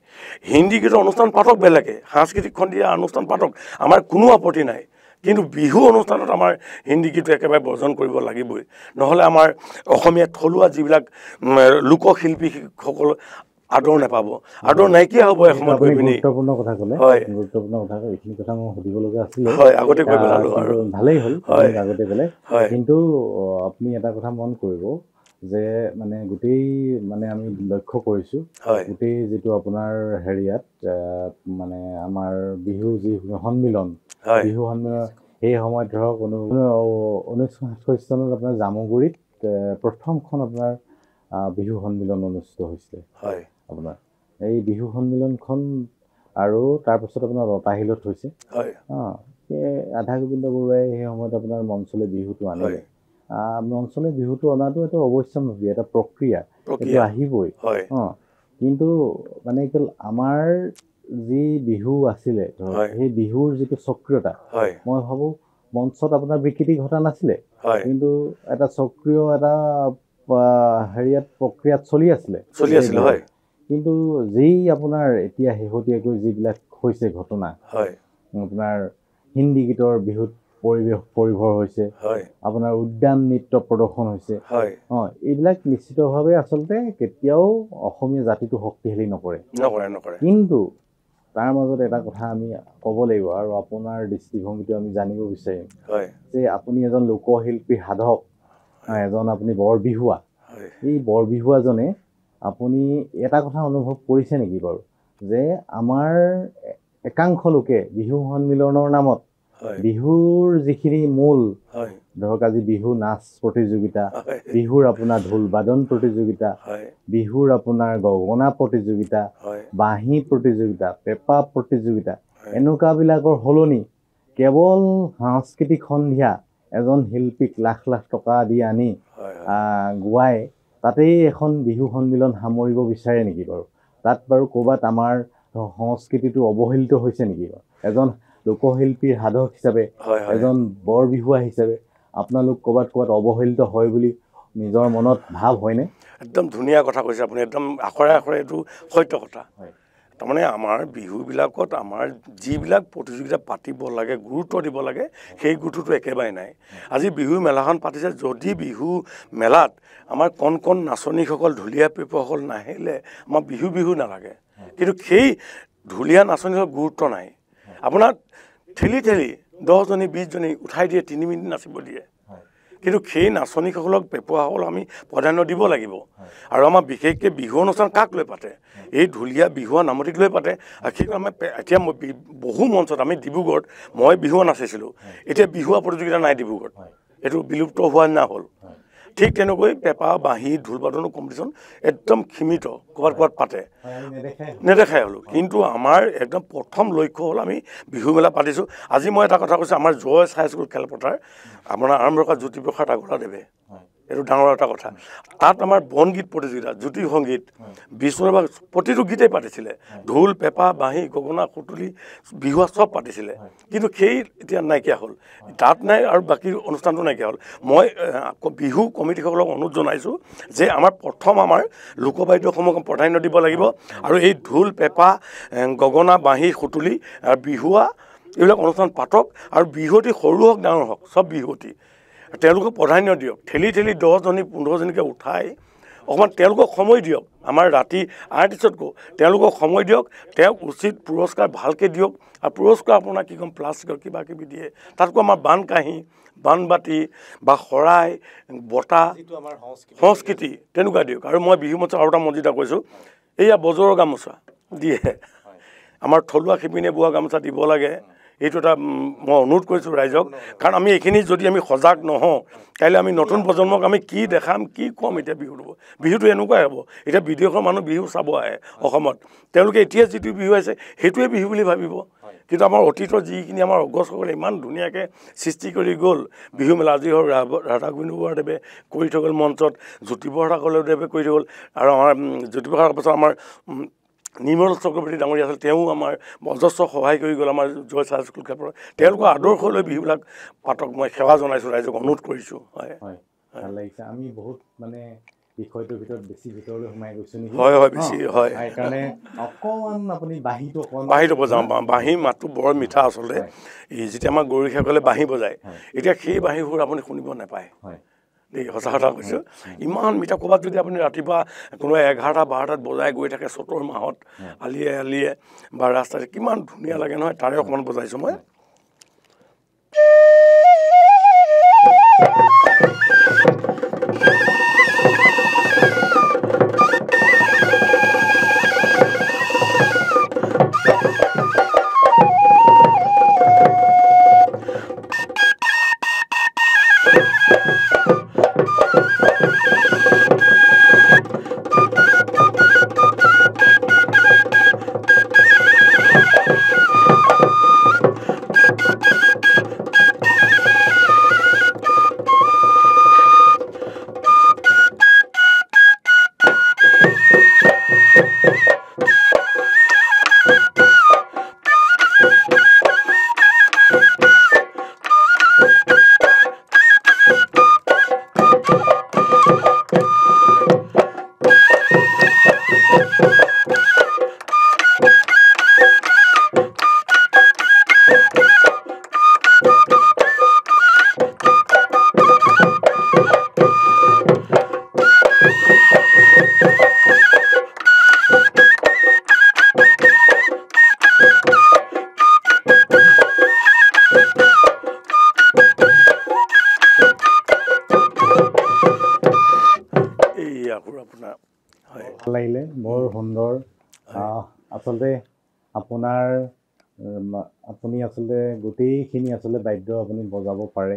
হিন্দী গীতৰ অনুষ্ঠান পাতক বেলেগে সাংস্কৃতিক খণ্ডিয়া অনুষ্ঠান পাতক আমাৰ কোনো আপত্তি নাই কিন্তু বিহু অনুষ্ঠানত আমাৰ হিন্দী গীত একেবাৰে বৰ্জন কৰিব লাগিবই নহ'লে আমাৰ অসমীয়া থলুৱা যিবিলাক লোকশিল্পীসকল আদৰ নাপাব আদৰ নাইকিয়া হ'ব এসময়ত গৈ পিনি
গুৰুত্বপূৰ্ণ কথা ক'লে গুৰুত্বপূৰ্ণ কথা এইখিনি কথা মই সুধিবলগীয়া আছিলে
আগতে কৈ পেলালোঁ আৰু
ভালেই হ'ল আগতে ক'লে কিন্তু আপুনি এটা কথা মন কৰিব যে মানে গোটেই মানে আমি লক্ষ্য কৰিছোঁ গোটেই যিটো আপোনাৰ হেৰিয়াত মানে আমাৰ বিহু যি সন্মিলন বিহু সন্মিলন সেই সময়ত ধৰক 1967 চনত আপোনাৰ জামুগুৰিত প্ৰথমখন আপোনাৰ বিহু সন্মিলন অনুষ্ঠিত হৈছিলে আপোনাৰ এই বিহু সন্মিলনখন আৰু তাৰপিছত আপোনাৰ লতাশিলত হৈছে আধা গোবিন্দ বৰুৱাই সেই সময়ত আপোনাৰ মঞ্চলৈ বিহুটো আনিলে মঞ্চলৈ বিহুটো অনাটো এটা অৱশ্যম্ভাৱী এটা প্ৰক্ৰিয়া এইটো আহিবই কিন্তু মানে কি আমাৰ যি বিহু আছিলে সেই বিহুৰ যিটো সক্ৰিয়তা মই ভাবোঁ মঞ্চত আপোনাৰ বিকৃতি ঘটা নাছিলে কিন্তু এটা সক্ৰিয় এটা হেৰিয়াত প্ৰক্ৰিয়াত চলি আছিলে কিন্তু যেই আপোনাৰ এতিয়া শেহতীয়াকৈ যিবিলাক হৈছে ঘটনা আপোনাৰ হিন্দী গীতৰ বিহুত পৰিভৰ হৈছে আপোনাৰ উদ্যান নৃত্য প্ৰদৰ্শন হৈছে এইবিলাক নিশ্চিতভাৱে আচলতে কেতিয়াও অসমীয়া জাতিটো শক্তিশালী নকৰে কিন্তু তাৰ মাজত এটা কথা আমি ক'ব লাগিব আৰু আপোনাৰ দৃষ্টিভংগীটো আমি জানিব বিচাৰিম যে আপুনি এজন লোকশিল্পী সাধক এজন আপুনি বৰবিহুৱা এই বৰবিহুৱাজনে আপুনি এটা কথা অনুভৱ কৰিছে নেকি বাৰু যে আমাৰ একাংশ লোকে বিহু সন্মিলনৰ নামত বিহুৰ যিখিনি মূল ধৰক আজি বিহু নাচ প্ৰতিযোগিতা বিহুৰ আপোনাৰ ঢোল বাদন প্ৰতিযোগিতা বিহুৰ আপোনাৰ গগনা প্ৰতিযোগিতা বাঁহী প্ৰতিযোগিতা পেঁপা প্ৰতিযোগিতা এনেকুৱাবিলাকৰ সলনি কেৱল সাংস্কৃতিক সন্ধিয়া এজন শিল্পীক লাখ লাখ টকা দি আনি গোৱাই তাতেই এখন বিহু সন্মিলন সামৰিব বিচাৰে নেকি বাৰু তাত বাৰু ক'ৰবাত আমাৰ সংস্কৃতিটো অৱহেলিত হৈছে নেকি বাৰু এজন লোকশিল্পীৰ সাধক হিচাপে এজন বৰবিহুৱা হিচাপে আপোনালোক ক'ৰবাত অৱহেলিত হয় বুলি নিজৰ মনত ভাৱ হয়নে
একদম ধুনীয়া কথা কৈছে আপুনি একদম আখৰে আখৰে এইটো সত্য কথা তাৰমানে আমাৰ বিহুবিলাকত আমাৰ যিবিলাক প্ৰতিযোগিতা পাতিব লাগে গুৰুত্ব দিব লাগে সেই গুৰুত্বটো একেবাৰে নাই আজি বিহু মেলাখন পাতিছে যদি বিহু মেলাত আমাৰ কণ কণ নাচনীসকল ঢুলীয়া পেপুৱাসকল নাহিলে আমাৰ বিহু নালাগে কিন্তু সেই ঢুলীয়া নাচনীসকল গুৰুত্ব নাই আপোনাৰ ঠেলি 10জনী 20জনী উঠাই দিয়ে 3 মিনিট নাচিব দিয়ে কিন্তু সেই নাচনীসকলক পেপুৱাসকলক আমি প্ৰাধান্য দিব লাগিব আৰু আমাৰ বিশেষকৈ বিহু অনুষ্ঠান কাক লৈ পাতে এই ঢুলীয়া বিহুৱা নামতিক লৈ পাতে আৰু সেইটো আমাৰ এতিয়া বহু মঞ্চত আমি ডিব্ৰুগড়ত মই বিহুৱা নাচিছিলোঁ এতিয়া বিহুৱা প্ৰতিযোগিতা নাই ডিব্ৰুগড়ত এইটো বিলুপ্ত হোৱা নিচিনা হ'ল ঠিক তেনেকৈ পেঁপা বাঁহী ঢোল বাদনৰ কম্পিটিশ্যন একদম সীমিত ক'ৰবাত পাতে নেদেখাই হ'লোঁ কিন্তু আমাৰ একদম প্ৰথম লক্ষ্য হ'ল আমি বিহু মেলা পাতিছোঁ আজি মই এটা কথা কৈছোঁ আমাৰ জয় হাইস্কুল খেলপথাৰ আপোনাৰ আৰম্ভ কৰা জ্যোতিপ্ৰসাদ আগৰৱালাদেৱে এইটো ডাঙৰ এটা কথা তাত আমাৰ বনগীত প্ৰতিযোগিতা জ্যোতি সংগীত বিষ্ণুৰাভাগ প্ৰতিটো গীতেই পাতিছিলে ঢোল পেঁপা বাঁহী গগনা সুতুলি বিহুৱা চব পাতিছিলে কিন্তু সেই এতিয়া নাইকিয়া হ'ল তাত নাই আৰু বাকী অনুষ্ঠানটো নাইকিয়া হ'ল মই বিহু কমিটিসকলক অনুৰোধ জনাইছোঁ যে আমাৰ প্ৰথম আমাৰ লোকবাদ্যসমূহক প্ৰাধান্য দিব লাগিব আৰু এই ঢোল পেঁপা গগনা বাঁহী সুতুলি বিহুৱা এইবিলাক অনুষ্ঠান পাতক আৰু বিহুৱতী সৰু হওক ডাঙৰ হওক চব বিহুৱতী তেওঁলোকক প্ৰাধান্য দিয়ক, ঠেলি 10জনী 15জনীকৈ উঠাই অকণমান তেওঁলোকক সময় দিয়ক। আমাৰ ৰাতি আৰ্টিষ্টতকৈ তেওঁলোকক সময় দিয়ক, তেওঁক উচিত পুৰস্কাৰ ভালকৈ দিয়ক। আৰু পুৰস্কাৰ আপোনাৰ কি ক'ম, প্লাষ্টিকৰ কিবা কিবি দিয়ে, তাতকৈ আমাৰ বান কাঁহী, বানবাতি বা শৰাই, বঁটা, সংস্কৃতি তেনেকুৱা দিয়ক। আৰু মই বিহু মঞ্চত আৰু এটা মঞ্জিতা কৈছোঁ, এইয়া বজৰৰ গামোচা দিয়ে, আমাৰ থলুৱা শিপিনীয়ে বোৱা গামোচা দিব লাগে। এইটো এটা মই অনুৰোধ কৰিছোঁ ৰাইজক, কাৰণ আমি এইখিনি যদি আমি সজাগ নহওঁ, কাইলৈ আমি নতুন প্ৰজন্মক আমি কি দেখাম, কি ক'ম। এতিয়া বিহুটো এনেকুৱাই হ'ব। এতিয়া বিদেশৰ মানুহ বিহু চাব আহে অসমত, তেওঁলোকে এতিয়া যিটো বিহু আছে সেইটোৱে বিহু বুলি ভাবিব। কিন্তু আমাৰ অতীতৰ যিখিনি আমাৰ অগ্ৰজসকলে ইমান ধুনীয়াকৈ সৃষ্টি কৰি গ'ল বিহু মেলা, আজি হওক ৰাধা গোবিন্দ বৰুৱাদেৱে কৰি থৈ গ'ল মঞ্চত, জ্যোতিপ্ৰসাদ আগৰৱালাদেৱে কৰি থৈ গ'ল, আৰু আমাৰ জ্যোতিপ্ৰসাদ পাছত আমাৰ নিৰ্মল চক্ৰৱৰ্তী ডাঙৰীয়া আছিল, তেওঁ আমাৰ অজস্ৰ সহায় কৰি গ'ল আমাৰ জয় চাৰ্চ স্কুল ক্ষেত্ৰত। তেওঁলোকৰ আদৰ্শলৈ বিহুবিলাক পাতক, মই সেৱা জনাইছোঁ, ৰাইজক অনুৰোধ কৰিছোঁ। হয়,
ভাল লাগিছে। আমি বহুত মানে বিষয়টোৰ ভিতৰত বেছি ভিতৰলৈ সোমাই গৈছোঁ নেকি?
হয়, বেছি হয়।
সেইকাৰণে অকণমান আপুনি বাঁহীটো
বজাওঁ। বাঁহীৰ মাতটো বৰ মিঠা আচলতে। এই যেতিয়া আমাৰ গৰখীয়াসকলে বাঁহী বজায়, এতিয়া সেই বাঁহীবোৰ আপুনি শুনিব নাপায় দেই, সঁচা কথা কৈছোঁ। ইমান মিঠা। ক'ৰবাত যদি আপুনি ৰাতিপুৱা কোনোবাই 11টা 12টাত বজাই গৈ থাকে চ'তৰ মাহত আলিয়ে আলিয়ে বা ৰাস্তাতে, কিমান ধুনীয়া লাগে নহয়। তাৰে অকণমান বজাইছোঁ মই।
ভাল লাগিলে, বৰ সুন্দৰ। আচলতে আপুনি আচলতে গোটেইখিনি আচলতে বাদ্য আপুনি বজাব পাৰে,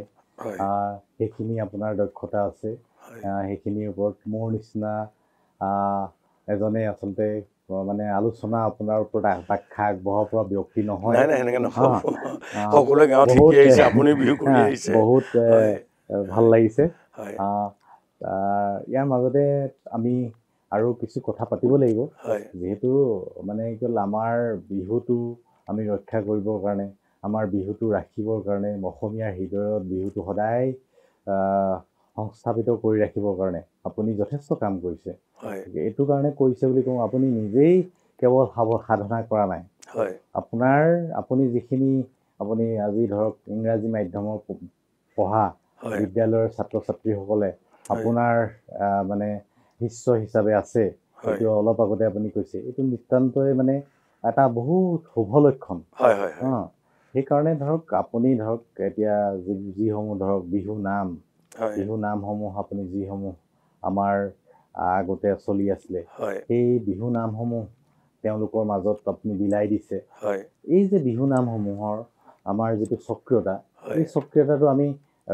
সেইখিনি আপোনাৰ দক্ষতা আছে। সেইখিনিৰ ওপৰত মোৰ নিচিনা এজনে আচলতে মানে আলোচনা আপোনাৰ ওপৰত আকাংক্ষা আগবঢ়াব পৰা ব্যক্তি নহয়। বহুত ভাল লাগিছে। ইয়াৰ মাজতে আমি আৰু কিছু কথা পাতিব লাগিব, যিহেতু মানে কি হ'ল, আমাৰ বিহুটো আমি ৰক্ষা কৰিবৰ কাৰণে, আমাৰ বিহুটো ৰাখিবৰ কাৰণে, অসমীয়াৰ হৃদয়ত বিহুটো সদায় সংস্থাপিত কৰি ৰাখিবৰ কাৰণে আপুনি যথেষ্ট কাম কৰিছে। এইটো কাৰণে কৰিছে বুলি কওঁ, আপুনি নিজেই কেৱল সাধনা কৰা নাই। আপুনি যিখিনি আপুনি আজি ধৰক ইংৰাজী মাধ্যমৰ পঢ়া বিদ্যালয়ৰ ছাত্ৰ ছাত্ৰীসকলে আপোনাৰ মানে শিষ্য হিচাপে আছে, এইটো অলপ আগতে আপুনি কৈছে, এইটো নিতান্তই মানে এটা বহুত শুভ লক্ষণ। সেইকাৰণে ধৰক আপুনি ধৰক এতিয়া যিসমূহ ধৰক বিহু নামসমূহ আপুনি যিসমূহ আমাৰ আগতে চলি আছিলে, সেই বিহু নামসমূহ তেওঁলোকৰ মাজত আপুনি বিলাই দিছে। এই যে বিহু নামসমূহৰ আমাৰ যিটো স্বকীয়তা, এই স্বকীয়তাটো আমি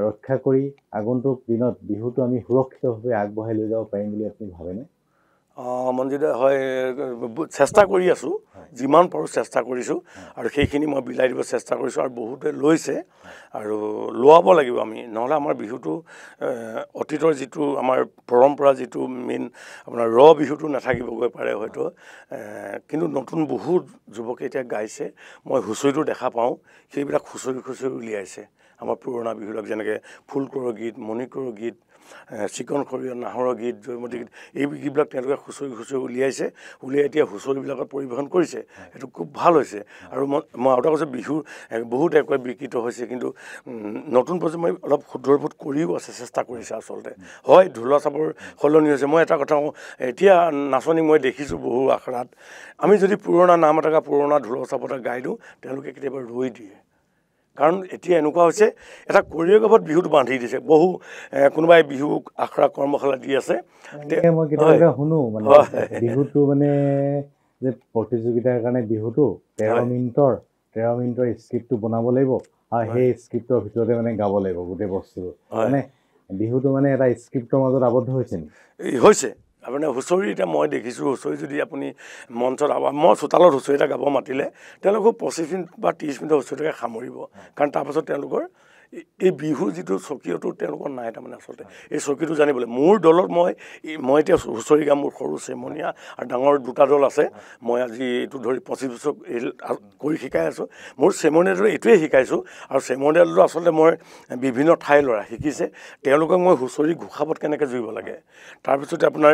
ৰক্ষা কৰি আগন্তুক দিনত বিহুটো আমি সুৰক্ষিতভাৱে আগবঢ়াই লৈ যাব পাৰিম বুলি আপুনি ভাবেনে?
মঞ্জিদা, হয়, চেষ্টা কৰি আছোঁ, যিমান পাৰোঁ চেষ্টা কৰিছোঁ, আৰু সেইখিনি মই বিলাই দিব চেষ্টা কৰিছোঁ, আৰু বহুতে লৈছে, আৰু লোৱাব লাগিব আমি, নহ'লে আমাৰ বিহুটো অতীতৰ যিটো আমাৰ পৰম্পৰা, যিটো মেইন আপোনাৰ বিহুটো নাথাকিবগৈ পাৰে হয়তো। কিন্তু নতুন বহুত যুৱকে এতিয়া গাইছে, মই হুঁচৰিটো দেখা পাওঁ, সেইবিলাক হুঁচৰি উলিয়াইছে আমাৰ পুৰণা বিহুবিলাক যেনেকৈ ফুলকৰৰ গীত, মণিকৰৰ গীত, চিকন খৰিয়ৰ নাহৰৰ গীত, জয়মতী গীত, এই গীতবিলাক তেওঁলোকে হুঁচৰি উলিয়াইছে, উলিয়াই এতিয়া হুঁচৰিবিলাকত পৰিৱেশন কৰিছে। সেইটো খুব ভাল হৈছে। আৰু মই আৰু এটা কৈছোঁ, বিহু বহুত একোৱে বিকৃত হৈছে, কিন্তু নতুন প্ৰজন্মই অলপ শুদ্ধৰবোধ কৰিও আছে, চেষ্টা কৰিছে আচলতে। হয়, ঢোলৰ চাপৰ সলনি হৈছে। মই এটা কথা কওঁ, এতিয়া নাচনি মই দেখিছোঁ বহু আখৰাত, আমি যদি পুৰণা নাম এটা পুৰণা ঢোলৰ চাপ এটা গাই দিওঁ, তেওঁলোকে কেতিয়াবা ৰৈ দিয়ে। কাৰণ এতিয়া এনেকুৱা হৈছে, এটা কৰিঅ'গ্ৰাফত বিহুটো বান্ধি দিছে। কোনোবাই বিহু আখৰা কৰ্মশালা দি আছে,
মই কেতিয়াবা শুনো মানে বিহুটো মানে যে প্ৰতিযোগিতাৰ কাৰণে বিহুটো 13 মিনিটৰ স্ক্ৰিপ্টটো বনাব লাগিব, আৰু সেই স্ক্ৰিপ্টৰ ভিতৰতে মানে গাব লাগিব গোটেই বস্তুটো। মানে বিহুটো মানে এটা স্ক্ৰিপ্টৰ মাজত আবদ্ধ হৈছে নেকি?
হৈছে। আপোনাৰ হুঁচৰি এতিয়া মই দেখিছোঁ, হুঁচৰি যদি আপুনি মঞ্চত মই চোতালত হুঁচৰি এটা গাব মাতিলে, তেওঁলোকক 25 মিনিট বা 30 মিনিটৰ হুঁচৰিটোকে সামৰিব। কাৰণ তাৰপাছত তেওঁলোকৰ এই বিহুৰ যিটো স্বকীয়টো তেওঁলোকৰ নাই তাৰমানে আচলতে। এই স্বকীয়টো জানিবলৈ মোৰ দলত মই এতিয়া হুঁচৰি গাম, মোৰ সৰু চেমনীয়া আৰু ডাঙৰ দুটা দল আছে। মই আজি এইটো ধৰি 25 বছৰ কৰি শিকাই আছোঁ। মোৰ চেমনীয়া দল এইটোৱে শিকাইছোঁ। আৰু চেমনীয়া দলটো আচলতে মই বিভিন্ন ঠাইৰ ল'ৰা শিকিছে, তেওঁলোকক মই হুঁচৰি ঘোষাবত কেনেকৈ জুৰিব লাগে। তাৰপিছতে আপোনাৰ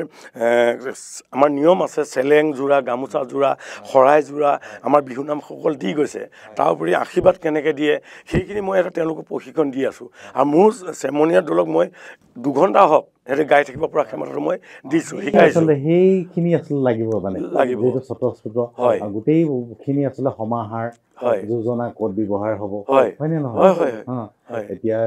আমাৰ নিয়ম আছে, চেলেং যোৰা, গামোচা যোৰা, শৰাই যোৰা, আমাৰ বিহু নামসকল দি গৈছে। তাৰ উপৰি আশীৰ্বাদ কেনেকৈ দিয়ে, সেইখিনি মই এটা তেওঁলোকক প্ৰশিক্ষণ দি আছোঁ। আৰু মোৰ চেমনীয়া দলক মই 2 ঘণ্টা হওক সিহঁতে গাই থাকিব পৰা ক্ষমতাটো মই দিছোঁ, শিকাইছোঁ।
সেইখিনি আচলতে লাগিব, মানে
লাগিব,
গোটেইখিনি আচলতে সমাহাৰ, যোজনা ক'ত ব্যৱহাৰ হ'ব, হয়নে নহয়? এতিয়া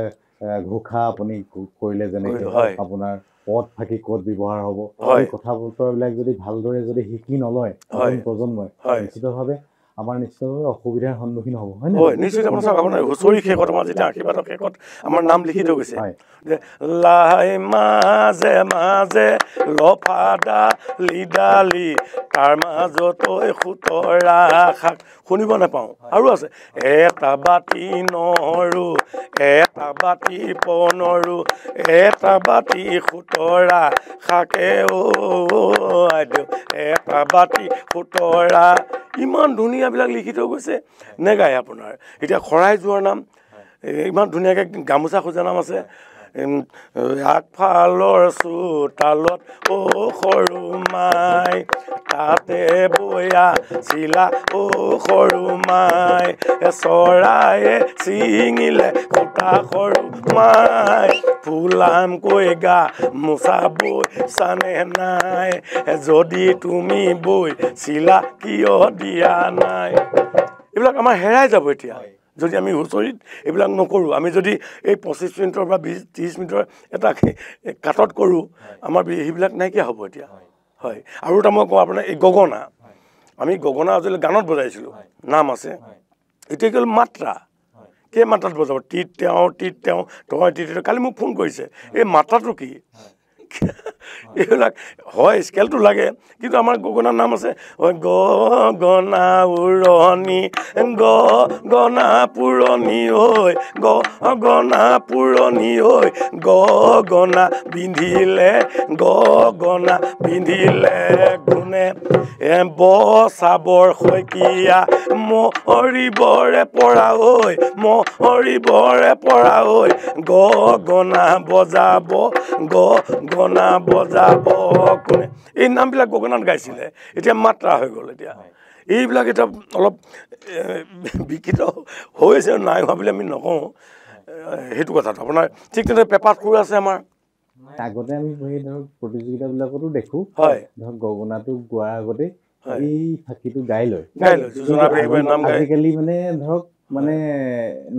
ঘোষা আপুনি কৰিলে যেনেকৈ আপোনাৰ পদ ফাঁকি ক'ত ব্যৱহাৰ হ'ব, এই কথা বতৰাবিলাক যদি ভালদৰে যদি শিকি নলয় নতুন প্ৰজন্মই, নিশ্চিতভাৱে আমাৰ নিশ্চিতভাৱে অসুবিধাৰ সন্মুখীন হ'ব, হয় নহয়?
নিশ্চিত। আপোনাৰ চাওক, আপোনাৰ হুঁচৰি শেষত আমাৰ যেতিয়া আশীৰ্বাদৰ শেষত আমাৰ নাম লিখি থৈ গৈছে যে লাই মাজে মাজে লফাদা লিডালি, তাৰ মাজতৈ খুতৰা শাক, শুনিব নাপাওঁ। আৰু আছে, এটা বাতি নৰু, এটা বাতি পনৰু, এটা বাতি খুতৰা শাকে আইদেউ, এটা বাতি খুতৰা। ইমান ধুনীয়াবিলাক লিখি থৈ গৈছে, নেগায় আপোনাৰ। এতিয়া শৰাই যোৱাৰ নাম ইমান ধুনীয়াকৈ, গামোচা খোজা নাম আছে। আগফালৰ চোতালত সৰু মাই, তাতে বয়া চিলা সৰু মাই, চৰায়ে ছিঙিলে সূতা সৰু মাই, ফুলামকৈ গা মোচা বৈ চানে নাই, যদি তুমি বৈ চিলা কিয় দিয়া নাই। এইবিলাক আমাৰ হেৰাই যাব এতিয়া যদি আমি হুঁচৰিত এইবিলাক নকৰোঁ। আমি যদি এই 25 মিনিটৰ বা 20-30 মিনিটৰ এটা কাটত কৰোঁ, আমাৰ সেইবিলাক নাইকিয়া হ'ব এতিয়া। হয়, আৰু এটা মই কওঁ আপোনাৰ, এই গগনা, আমি গগনা আজিলৈ গানত বজাইছিলোঁ, নাম আছে। এতিয়া কি হ'ল, মাত্ৰা, কেই মাত্ৰাত বজাব, টিত তেওঁ তই টিত। কালি মোক ফোন কৰিছে, এই মাত্ৰাটো কি? এইবিলাক হয়, স্কেলটো লাগে, কিন্তু আমাৰ গগনাৰ নাম আছে, গগনা উৰণি, গগনা পুৰণি ঐ, গগনা পুৰণি ঐ, গগনা পিন্ধিলে গুণে, বচাবৰ শইকীয়া মৰিবৰে পৰা ঐ, মৰিবৰে পৰা ঐ, গগনা বজাব কোনে। এই নামবিলাক গগনাত গাইছিলে, এতিয়া মাত্ৰা হৈ গ'ল। এতিয়া এইবিলাক এতিয়া অলপ বিকৃত হৈছে, নাই হোৱা বুলি আমি নকওঁ, সেইটো কথাটো আপোনাৰ। ঠিক তেনেদৰে পেপাত সুৰ আছে আমাৰ।
আগতে আমি ধৰক প্ৰতিযোগিতাবিলাকতো দেখোঁ, ধৰক গগনাটো গোৱাৰ আগতে এই ফাঁকিটো গাই লয়। আজিকালি মানে ধৰক মানে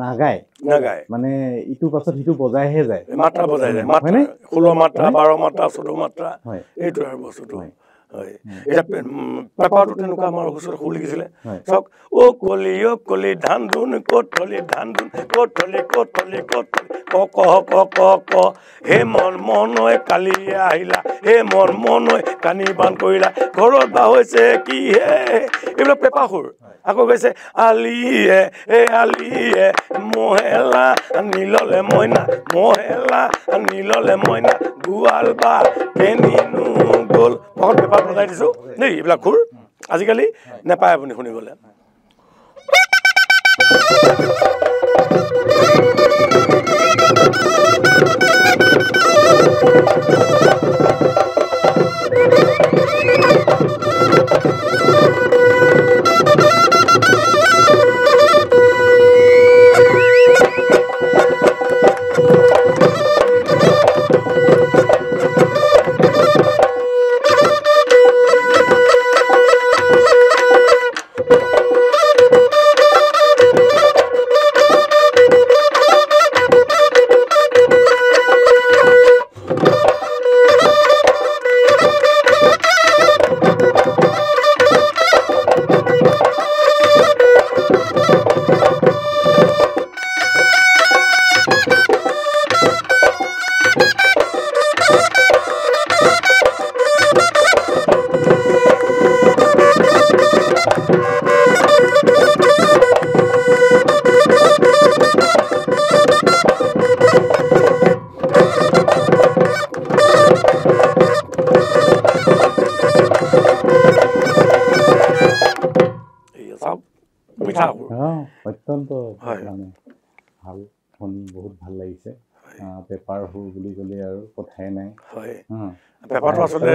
নাগায়, মানে ইটোৰ পাছত সিটো বজাইহে যায়,
মাত্ৰা বজাই যায়, হয়নে? 16 মাত্ৰা, 12 মাত্ৰা, 14 মাত্ৰা, এইটো আৰু বস্তুটো। হয়, এতিয়া পেপাৰটো তেনেকুৱা আমাৰ ওচৰত সুৰ লিখিছিলে, চাওক, কলি ধান ধুন ক'ত থলি, ধান ধুন ক'ত থলি, ক'ত থলি, ক'ত থলি, ক হে মন ঐ কালি আহিলা, হে মন ঐ কানি বান কৰিলা, ঘৰত বা হৈছে কি হে। এইবিলাক পেপাৰ সুৰ। আকৌ কৈছে, আলিয়ে মহেলা নীললে মইনা, মহেলা নীললে মইনা, গোৱাল বা কেনিনো গ'ল। বহুত পেপাৰ বজাই দিছোঁ দেই, এইবিলাক সুৰ আজিকালি নাপায় আপুনি শুনিবলৈ।
অত্যন্ত মানে ভাল শুনি বহুত ভাল লাগিছে পেপাৰ সুৰ বুলি ক'লে আৰু কথাই নাই
পেপাৰটো আচলতে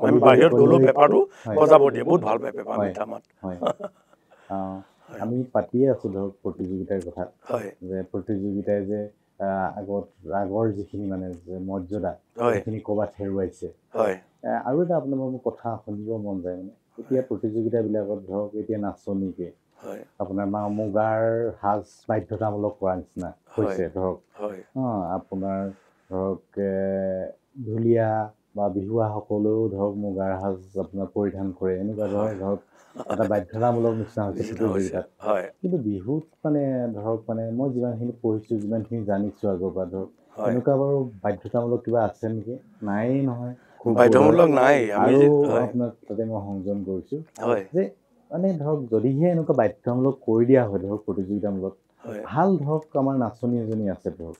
আমি বাহিৰত গ'লেও পেপাৰটো বজাব দিয়ে বহুত ভাল পায় পেপাৰ মিঠা মাত
আমি পাতিয়ে আছো ধৰক প্ৰতিযোগিতাৰ কথা যে প্ৰতিযোগিতাই যে আগৰ যিখিনি মানে যে মৰ্যাদা সেইখিনি ক'ৰবাত হেৰুৱাইছে আৰু এটা আপোনাৰ মোৰ কথা শুনিব মন যায় মানে এতিয়া প্ৰতিযোগিতাবিলাকত ধৰক এতিয়া নাচনীকে আপোনাৰ মুগাৰ সাজ বাধ্যতামূলক কৰা নিচিনা হৈছে ধৰক আপোনাৰ ধৰক ঢুলীয়া বা বিহুৱাসকলেও ধৰক মুগাৰ সাজ আপোনাৰ পৰিধান কৰে এনেকুৱা ধৰক এটা বাধ্যতামূলক নিচিনা হৈছে প্ৰতিযোগিতাত কিন্তু বিহুত মানে ধৰক মানে মই যিমানখিনি পঢ়িছোঁ যিমানখিনি জানিছোঁ আগৰ পৰা ধৰক এনেকুৱা বাৰু বাধ্যতামূলক কিবা আছে নেকি নাই নহয়
বাধ্যতামূলক নাই
আৰু আপোনাক তাতে মই সংযোজন কৰিছোঁ যে মানে ধৰক যদিহে এনেকুৱা বাধ্যতামূলক কৰি দিয়া হয় ধৰক প্ৰতিযোগিতামূলক ভাল ধৰক আমাৰ নাচনী এজনী আছে ধৰক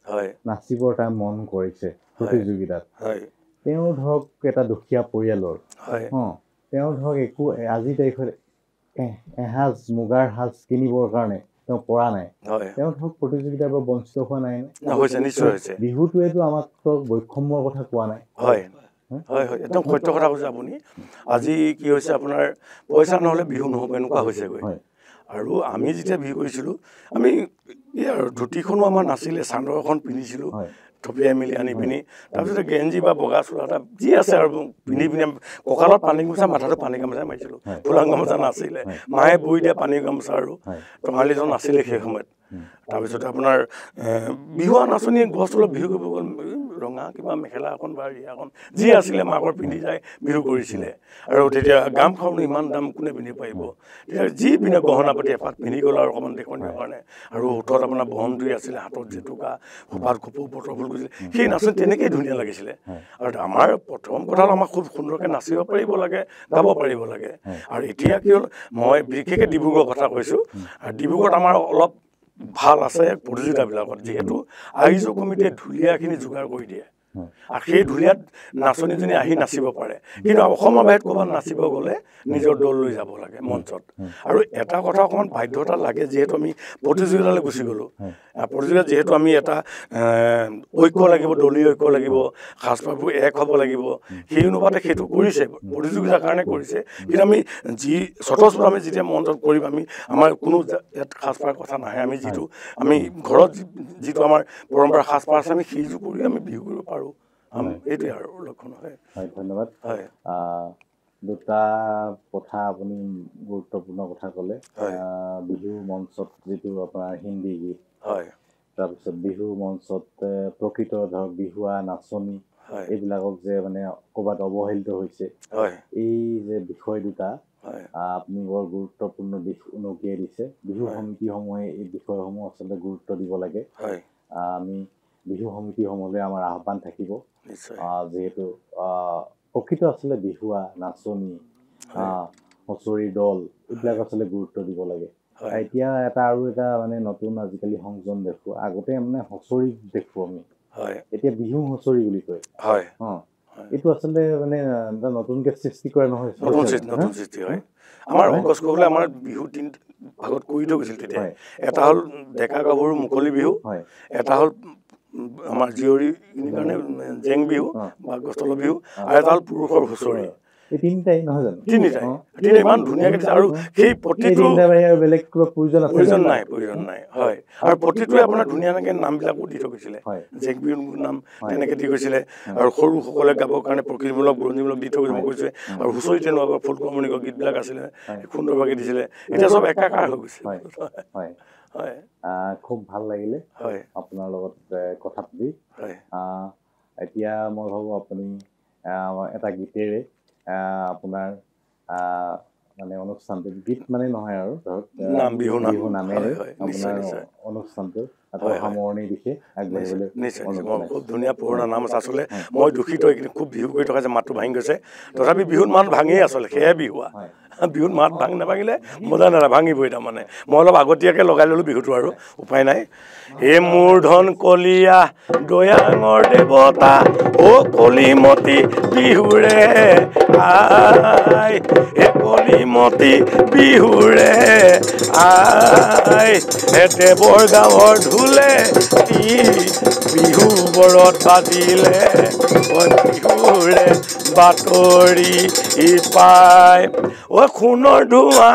নাচিবৰ তাৰ মন কৰিছে প্ৰতিযোগিতাত তেওঁ ধৰক এটা দুখীয়া পৰিয়ালৰ তেওঁ ধৰক একো আজি তাৰিখত এসাঁজ মুগাৰ সাজ কিনিবৰ কাৰণে তেওঁ পৰা নাই তেওঁ ধৰক প্ৰতিযোগিতাৰ পৰা বঞ্চিত হোৱা নাই বিহুটোৱেতো আমাক বৈষম্যৰ কথা কোৱা নাই
একদম সত্য কথা কৈছে আপুনি আজি কি হৈছে আপোনাৰ পইচা নহ'লে বিহু নহ'ব এনেকুৱা হৈছেগৈ আৰু আমি যেতিয়া বিহু কৰিছিলোঁ আমি আৰু ধুতিখনো আমাৰ নাছিলে চাদৰ এখন পিন্ধিছিলোঁ থপিয়াই মেলি আনি পিনি তাৰপিছতে গেঞ্জি বা বগা চোলা এটা যি আছে আৰু পিন্ধি পিনি কঁকালত পানী গামোচা মাথাটো পানী গামোচা মাৰিছিলোঁ ফুলাং গামোচা নাছিলে মায়ে বৈ দিয়া পানী গামোচা আৰু টঙালীজন নাছিলে সেই সময়ত তাৰপিছতে আপোনাৰ বিহুৱা নাচনী গছ তলত বিহু কৰিব গ'ল ৰঙা কিবা মেখেলা এখন বা ৰিহা এখন যি আছিলে মাকৰ পিন্ধি যায় বিহু কৰিছিলে আৰু তেতিয়া গামখাৰু ইমান দাম কোনে পিন্ধি পাৰিব তেতিয়া যি পিন্ধে গহনা পাতি এপাত পিন্ধি গ'ল আৰু অকণমান দেখনীয় কাৰণে আৰু ওঠৰত আপোনাৰ বহনজুৰি আছিলে হাতত জেতুকা খোপাত খোপো বতৰ ফুল কৰিছিলে সেই নাচনী তেনেকেই ধুনীয়া লাগিছিলে আৰু আমাৰ প্ৰথম কথা হ'ল আমাক খুব সুন্দৰকৈ নাচিব পাৰিব লাগে গাব পাৰিব লাগে আৰু এতিয়া কি হ'ল মই বিশেষকৈ ডিব্ৰুগড়ৰ কথা কৈছোঁ আৰু ডিব্ৰুগড়ত আমাৰ অলপ ভাল আছে প্ৰতিযোগিতাবিলাকত যিহেতু আয়োজক কমিটিয়ে ঢুলীয়াখিনি যোগাৰ কৰি দিয়ে আৰু সেই ঢুলীয়াত নাচনীজনী আহি নাচিব পাৰে কিন্তু অসমৰ বাহিৰত ক'ৰবাত নাচিব গ'লে নিজৰ দল লৈ যাব লাগে মঞ্চত আৰু এটা কথা অকণমান বাধ্যতা লাগে যিহেতু আমি প্ৰতিযোগিতালৈ গুচি গ'লোঁ প্ৰতিযোগিতাত যিহেতু আমি এটা ঐক্য লাগিব দলীয় ঐক্য লাগিব সাজপাৰবোৰ এক হ'ব লাগিব সেই অনুপাতে সেইটো কৰিছে প্ৰতিযোগিতাৰ কাৰণে কৰিছে কিন্তু আমি যি স্বতঃস্ফূৰ্ত আমি যেতিয়া মঞ্চত কৰিম আমি আমাৰ কোনো ইয়াত সাজপাৰ কথা নাহে আমি যিটো আমি ঘৰত যিটো আমাৰ পৰম্পৰা সাজপাৰ আছে আমি সেইযোৰ কৰি আমি বিহু কৰিব পাৰোঁ এইটোৱে আৰু লক্ষণ হয়
ধন্যবাদ দুটা কথা আপুনি গুৰুত্বপূৰ্ণ কথা ক'লে বিহু মঞ্চত যিটো আপোনাৰ হিন্দী গীত তাৰপিছত বিহু মঞ্চত প্ৰকৃত ধৰক বিহুৱা নাচনী এইবিলাকক যে মানে ক'ৰবাত অৱহেলিত হৈছে এই যে বিষয় দুটা আপুনি বৰ গুৰুত্বপূৰ্ণ দিশ উনকিয়াই দিছে বিহু সমিতিসমূহে এই বিষয়সমূহ আচলতে গুৰুত্ব দিব লাগে আমি বিহু সমিতিসমূহলৈ আমাৰ আহ্বান থাকিব যিহেতু প্ৰকৃত আচলতে বিহুৱা নাচনী হুঁচৰি দল এইবিলাক আচলতে গুৰুত্ব দিব লাগে এতিয়া আৰু এটা মানে নতুন আজিকালি সংযোজন দেখোঁ আগতে মানে হুঁচৰি দেখোঁ আমি এতিয়া বিহু হুঁচৰি বুলি কয় এইটো আচলতে মানে নতুনকৈ সৃষ্টি কৰে নহয়,
নতুন সৃষ্টি হয়। আমাৰ অংকচ কবলৈ আমাৰ বিহু 3 ভাগত কৰি থৈ গৈছিল তেতিয়া। এটা হ'ল ডেকা গাভৰু মুকলি বিহু, এটা হ'ল আমাৰ জীয়ৰী কাৰণে জেং বিহু বা গছতলৰ বিহু, আৰু এটা হ'ল পুৰুষৰ হুঁচৰি।
এই তিনিটাই নহয় জানো?
তিনিটাই ইমান ধুনীয়াকৈ দিছে, আৰু সেই প্ৰতিটো
বেলেগ কিবা প্ৰয়োজন
নাই হয়। আৰু প্ৰতিটোৱে আপোনাৰ ধুনীয়াকৈ নামবিলাকো দি থৈ গৈছিলে, জেং বিহুৰ নাম তেনেকৈ দি গৈছিলে, আৰু সৰুসকলে গাবৰ কাৰণে প্ৰকৃতিমূলক বুৰঞ্জীমূলক দি থৈ গৈছে, আৰু হুঁচৰি তেনেকুৱা ফুলকমণিকৰ গীতবিলাক আছিলে সুন্দৰভাৱে দিছিলে। এতিয়া চব একাকাৰ হৈ গৈছে।
হয়, খুব ভাল লাগিলে আপোনাৰ লগত কথা পাতি। এতিয়া মই ভাবোঁ আপুনি এটা গীতেৰে আপোনাৰ মানে অনুষ্ঠানটো, গীত মানে নহয় আৰু ধৰক বিহু নামেৰে আপোনাৰ অনুষ্ঠানটো সামৰণি দিছে আগবাঢ়িবলৈ।
খুব ধুনীয়া পুৰণা নাম আছে। আচলতে মই দুখিত, এইখিনি খুব বিহু কৰি থকা যে মাতটো ভাঙি গৈছে। তথাপি বিহুত মাত ভাঙেই, আচলতে সেয়াই বিহু। বিহুত মাত নাভাঙিলে মজা নাভাঙিবই। তাৰমানে মই অলপ আগতীয়াকৈ লগাই ল'লোঁ বিহুটো, আৰু উপায় নাই। হে মোৰ ধন কলীয়া দয়াঙৰ দেৱতা, অ কলিমতী বিহুৰে আই, হে কলিমতী বিহুৰে আই, হে দেৱৰ গাঁৱৰ ঢোলে বিহু বৰত বাজিলে, বিহুৰে বাতৰি পাই, ঐ সোণৰ ধোঁৱা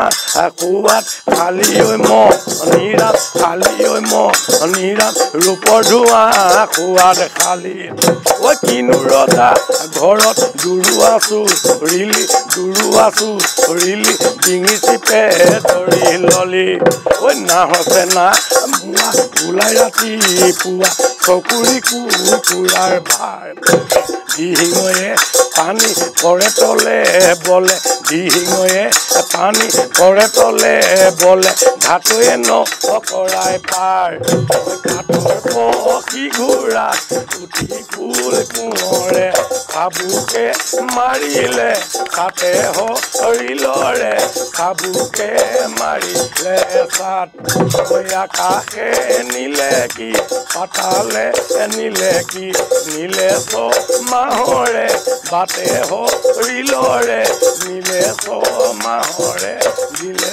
কোৱাত খালি ঐ মনিৰাত, খালি ঐ মনিৰাত, ৰূপৰ ধোঁৱা কোৱাত খালি, ঐ কিনো ৰজা ঘৰত দুৰুৱা চুৰিলি, ডিঙি চিপে ধৰি ললি, ঐ নাহছে না মোৱা ওলাই ৰাতিপুৱা, চকুৰি কুকুৰাৰ ভাৰ, দিহিঙয়ে পানী কৰে তলে বলে, দিহিঙয়ে পানী কৰে তলে বলে, ঘাটয়ে নকৰাই পাৰ, ঘাটৰ পক্ষী ঘোঁৰা উঠি ফুল কোঁৱৰে, চাবুকে মাৰিলে তাতে হৰিলৰে, চাবুকে মাৰিলে চাত, আকাশে নিলে কি পাতালে নিলে কি, নিলে মাহৰে বাটে হৰিলৰে, নিলে মাহৰে দিলে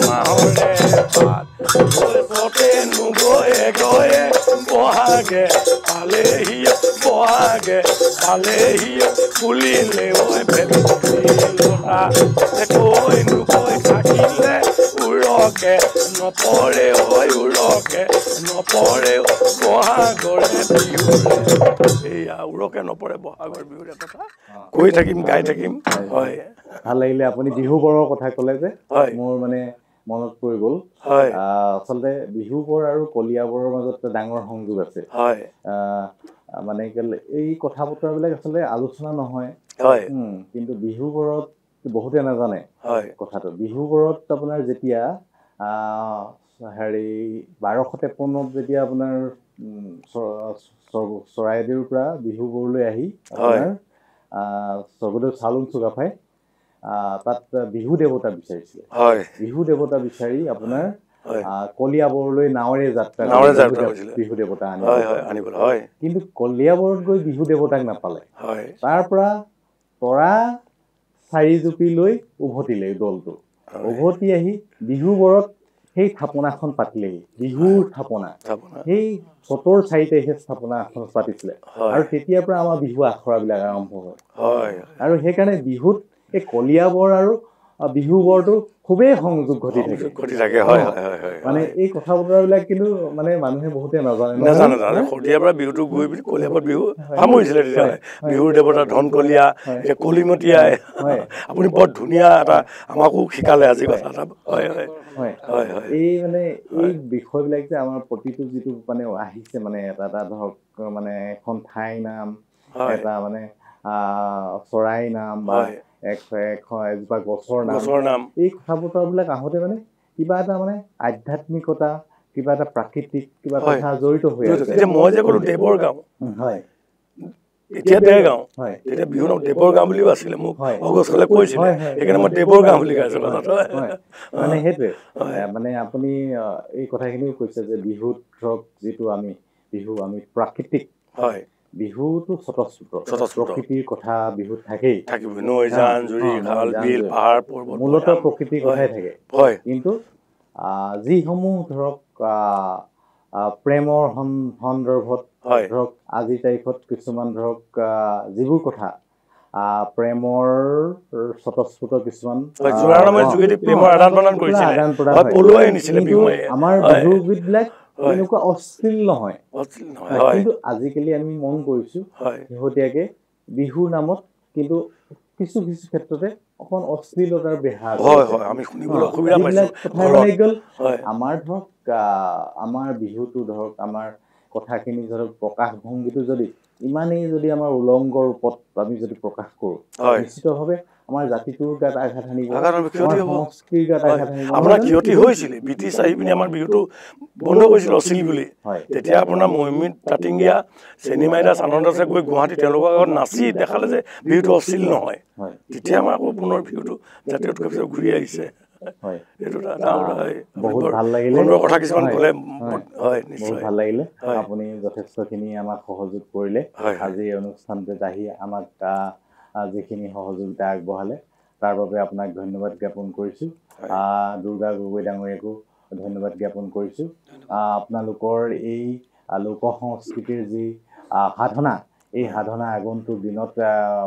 মাহৰে বাট, গছতে নুগয়ে গয়ে বহাগে, পালেহি বহাগে পালেহি, ফুলিলে ঐ লতা, কৈ নুকৈ থাকিলে উৰকে নপৰে, ঐ উৰকে নপৰে বহাগৰে বিহুৰে। এইয়া উৰকে নপৰে বহাগৰ বিহুৰে কথা কৈ থাকিম, গাই থাকিম। হয়,
ভাল লাগিলে। আপুনি বিহু বৰৰ কথা ক'লে যে মোৰ মানে মনত পৰি গ'ল। আচলতে বিহু বৰ আৰু কলীয়া বৰৰ মাজত ডাঙৰ সংযোগ আছে। মানে এই কথা বতৰাবিলাক আচলতে আলোচনা নহয়, কিন্তু বিহু বৰত বহুতে নাজানে কথাটো। বিহু বৰত আপোনাৰ যেতিয়া 1253 যেতিয়া আপোনাৰ চৰাইদেউৰ পৰা বিহু বৰলৈ আহি আপোনাৰ স্বৰ্গদেউ চাওলুং চুকাফাই তাত বিহু দেৱতা বিচাৰিছিলে। বিহু দেৱতা বিচাৰি আপোনাৰ কলিয়াবৰলৈ নাৱেৰে যাত্ৰা বিহু দেৱতা আনিব। কিন্তু কলিয়াবৰত গৈ বিহু দেৱতাক নাপালে। তাৰ পৰা তৰা 4 জুপি লৈ উভতিলে দলটো। উভতি আহি বিহুবৰত সেই থাপনাখন পাতিলেহি, বিহুৰ থাপনা। সেই 17 তাৰিখে স্থাপনা এখন পাতিছিলে, আৰু তেতিয়াৰ পৰা আমাৰ বিহু আখৰাবিলাক আৰম্ভ হয়। আৰু সেইকাৰণে বিহুত এই কলিয়াবৰ আৰু বিহু বৰটো খুবেই সংযোগ ঘটি থাকে। মানে এই কথা বতৰাবিলাক কিন্তু মানে মানুহে বহুতে নাজানে।
সদিয়াৰ পৰা বিহুটো গৈ বুলি কলিয়াবৰ বিহু সামৰিছিলে তেতিয়াহ'লে। বিহুৰ দেৱতা ধন কলীয়া, এতিয়া কলিমতী আই। আপুনি বৰ ধুনীয়া এটা আমাকো শিকালে আজি কথা এটা।
এই মানে এই বিষয়বিলাক যে আমাৰ প্ৰতিটো যিটো মানে আহিছে, মানে এটা ধৰক মানে এখন ঠাই নাম, এটা মানে চৰাই নাম বা এজোপা গছৰ নাম, এই কথা বতৰাবিলাক আহোঁতে মানে কিবা এটা মানে আধ্যাত্মিকতা, কিবা এটা প্ৰাকৃতিক কিবা কথা জড়িত হৈ আছে।
মই যে ক'লো দেৱৰ গাঁও, এতিয়া দেৰগাঁও, তেতিয়া বিহু নাম দেৱৰ গাঁও বুলিও আছিলে। মোক অগষ্টলে কৈছিলে, সেইকাৰণে মই দেৱৰ গাঁও বুলি কৈছোঁ কথাটো।
মানে সেইটোৱে মানে আপুনি এই কথাখিনিও কৈছে যে বিহুত ধৰক যিটো আমি বিহু আমি প্ৰাকৃতিক বিহুটো স্বতঃস্ফূৰ্ত প্ৰকৃতিৰ কথা বিহুত থাকেই
থাকিব নৈ জান জুৰি খাল বিল পাহাৰ পৰ্বত
মূলতঃ প্ৰকৃতিৰ কথাই থাকে
হয়
কিন্তু যিসমূহ ধৰক প্ৰেমৰ সন্দৰ্ভত ধৰক আজিৰ তাৰিখত কিছুমান ধৰক যিবোৰ কথা প্ৰেমৰ স্বতঃস্ফূৰ্ত কিছুমান আমাৰ বিহুগীতবিলাক এনেকুৱা অশ্লীল নহয় কিন্তু আজিকালি আমি মন কৰিছো শেহতীয়াকে বিহুৰ নামত কিন্তু কিছু কিছু ক্ষেত্ৰতে অকণ অশ্লীলতাৰ বেহাৰ আমাৰ ধৰক আমাৰ বিহুটো ধৰক আমাৰ কথাখিনি ধৰক প্ৰকাশভংগীটো যদি ইমানেই যদি আমাৰ উলংগ ৰূপত আমি যদি প্ৰকাশ কৰোঁ নিশ্চিতভাৱে আমাৰ জাতিটোৰ গাত আঘাত আনিব সংস্কৃতিৰ গাত আঘাত আনিব
আপোনাৰ ক্ষতি হৈছিলে ব্ৰিটিছ আহি পিনি আমাৰ বিহুটো বন্ধ কৰিছিল অশ্লীল বুলি তেতিয়া আপোনাৰ মহিমিত তাতিংগীয়া চেনিমাইদাস আনন্দ দাসে গৈ গুৱাহাটী তেওঁলোকৰ আগত নাচি দেখালে যে বিহুটো অশ্লীল নহয় তেতিয়া আমাৰ আকৌ পুনৰ বিহুটো জাতীয় উৎসৱ হিচাপে ঘূৰি আহিছে এইটো
বহুত ভাল লাগিলে
কথা কিছুমান ক'লে
বহুত ভাল লাগিলে আপুনি যথেষ্টখিনি আমাক সহযোগ কৰিলে আজি এই অনুষ্ঠানটোত আহি আমাক যিখিনি সহযোগিতা আগবঢ়ালে তাৰ বাবে আপোনাক ধন্যবাদ জ্ঞাপন কৰিছোঁ দুৰ্গা গগৈ ডাঙৰীয়াকো ধন্যবাদ জ্ঞাপন কৰিছোঁ আপোনালোকৰ এই লোক সংস্কৃতিৰ যি সাধনা এই সাধনা আগন্তুক দিনত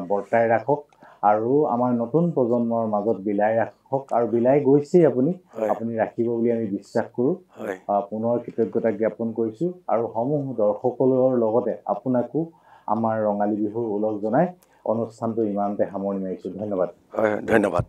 বৰ্তাই ৰাখক আৰু আমাৰ নতুন প্ৰজন্মৰ মাজত বিলাই ৰাখক আৰু বিলাই গৈছেই আপুনি ৰাখিব বুলি আমি বিশ্বাস কৰোঁ পুনৰ কৃতজ্ঞতা জ্ঞাপন কৰিছোঁ আৰু সমূহ দৰ্শকৰ লগতে আপোনাকো আমাৰ ৰঙালী বিহুৰ ওলগ জনাই অনুষ্ঠানটো ইমানতে সামৰণি মাৰিছোঁ ধন্যবাদ
ধন্যবাদ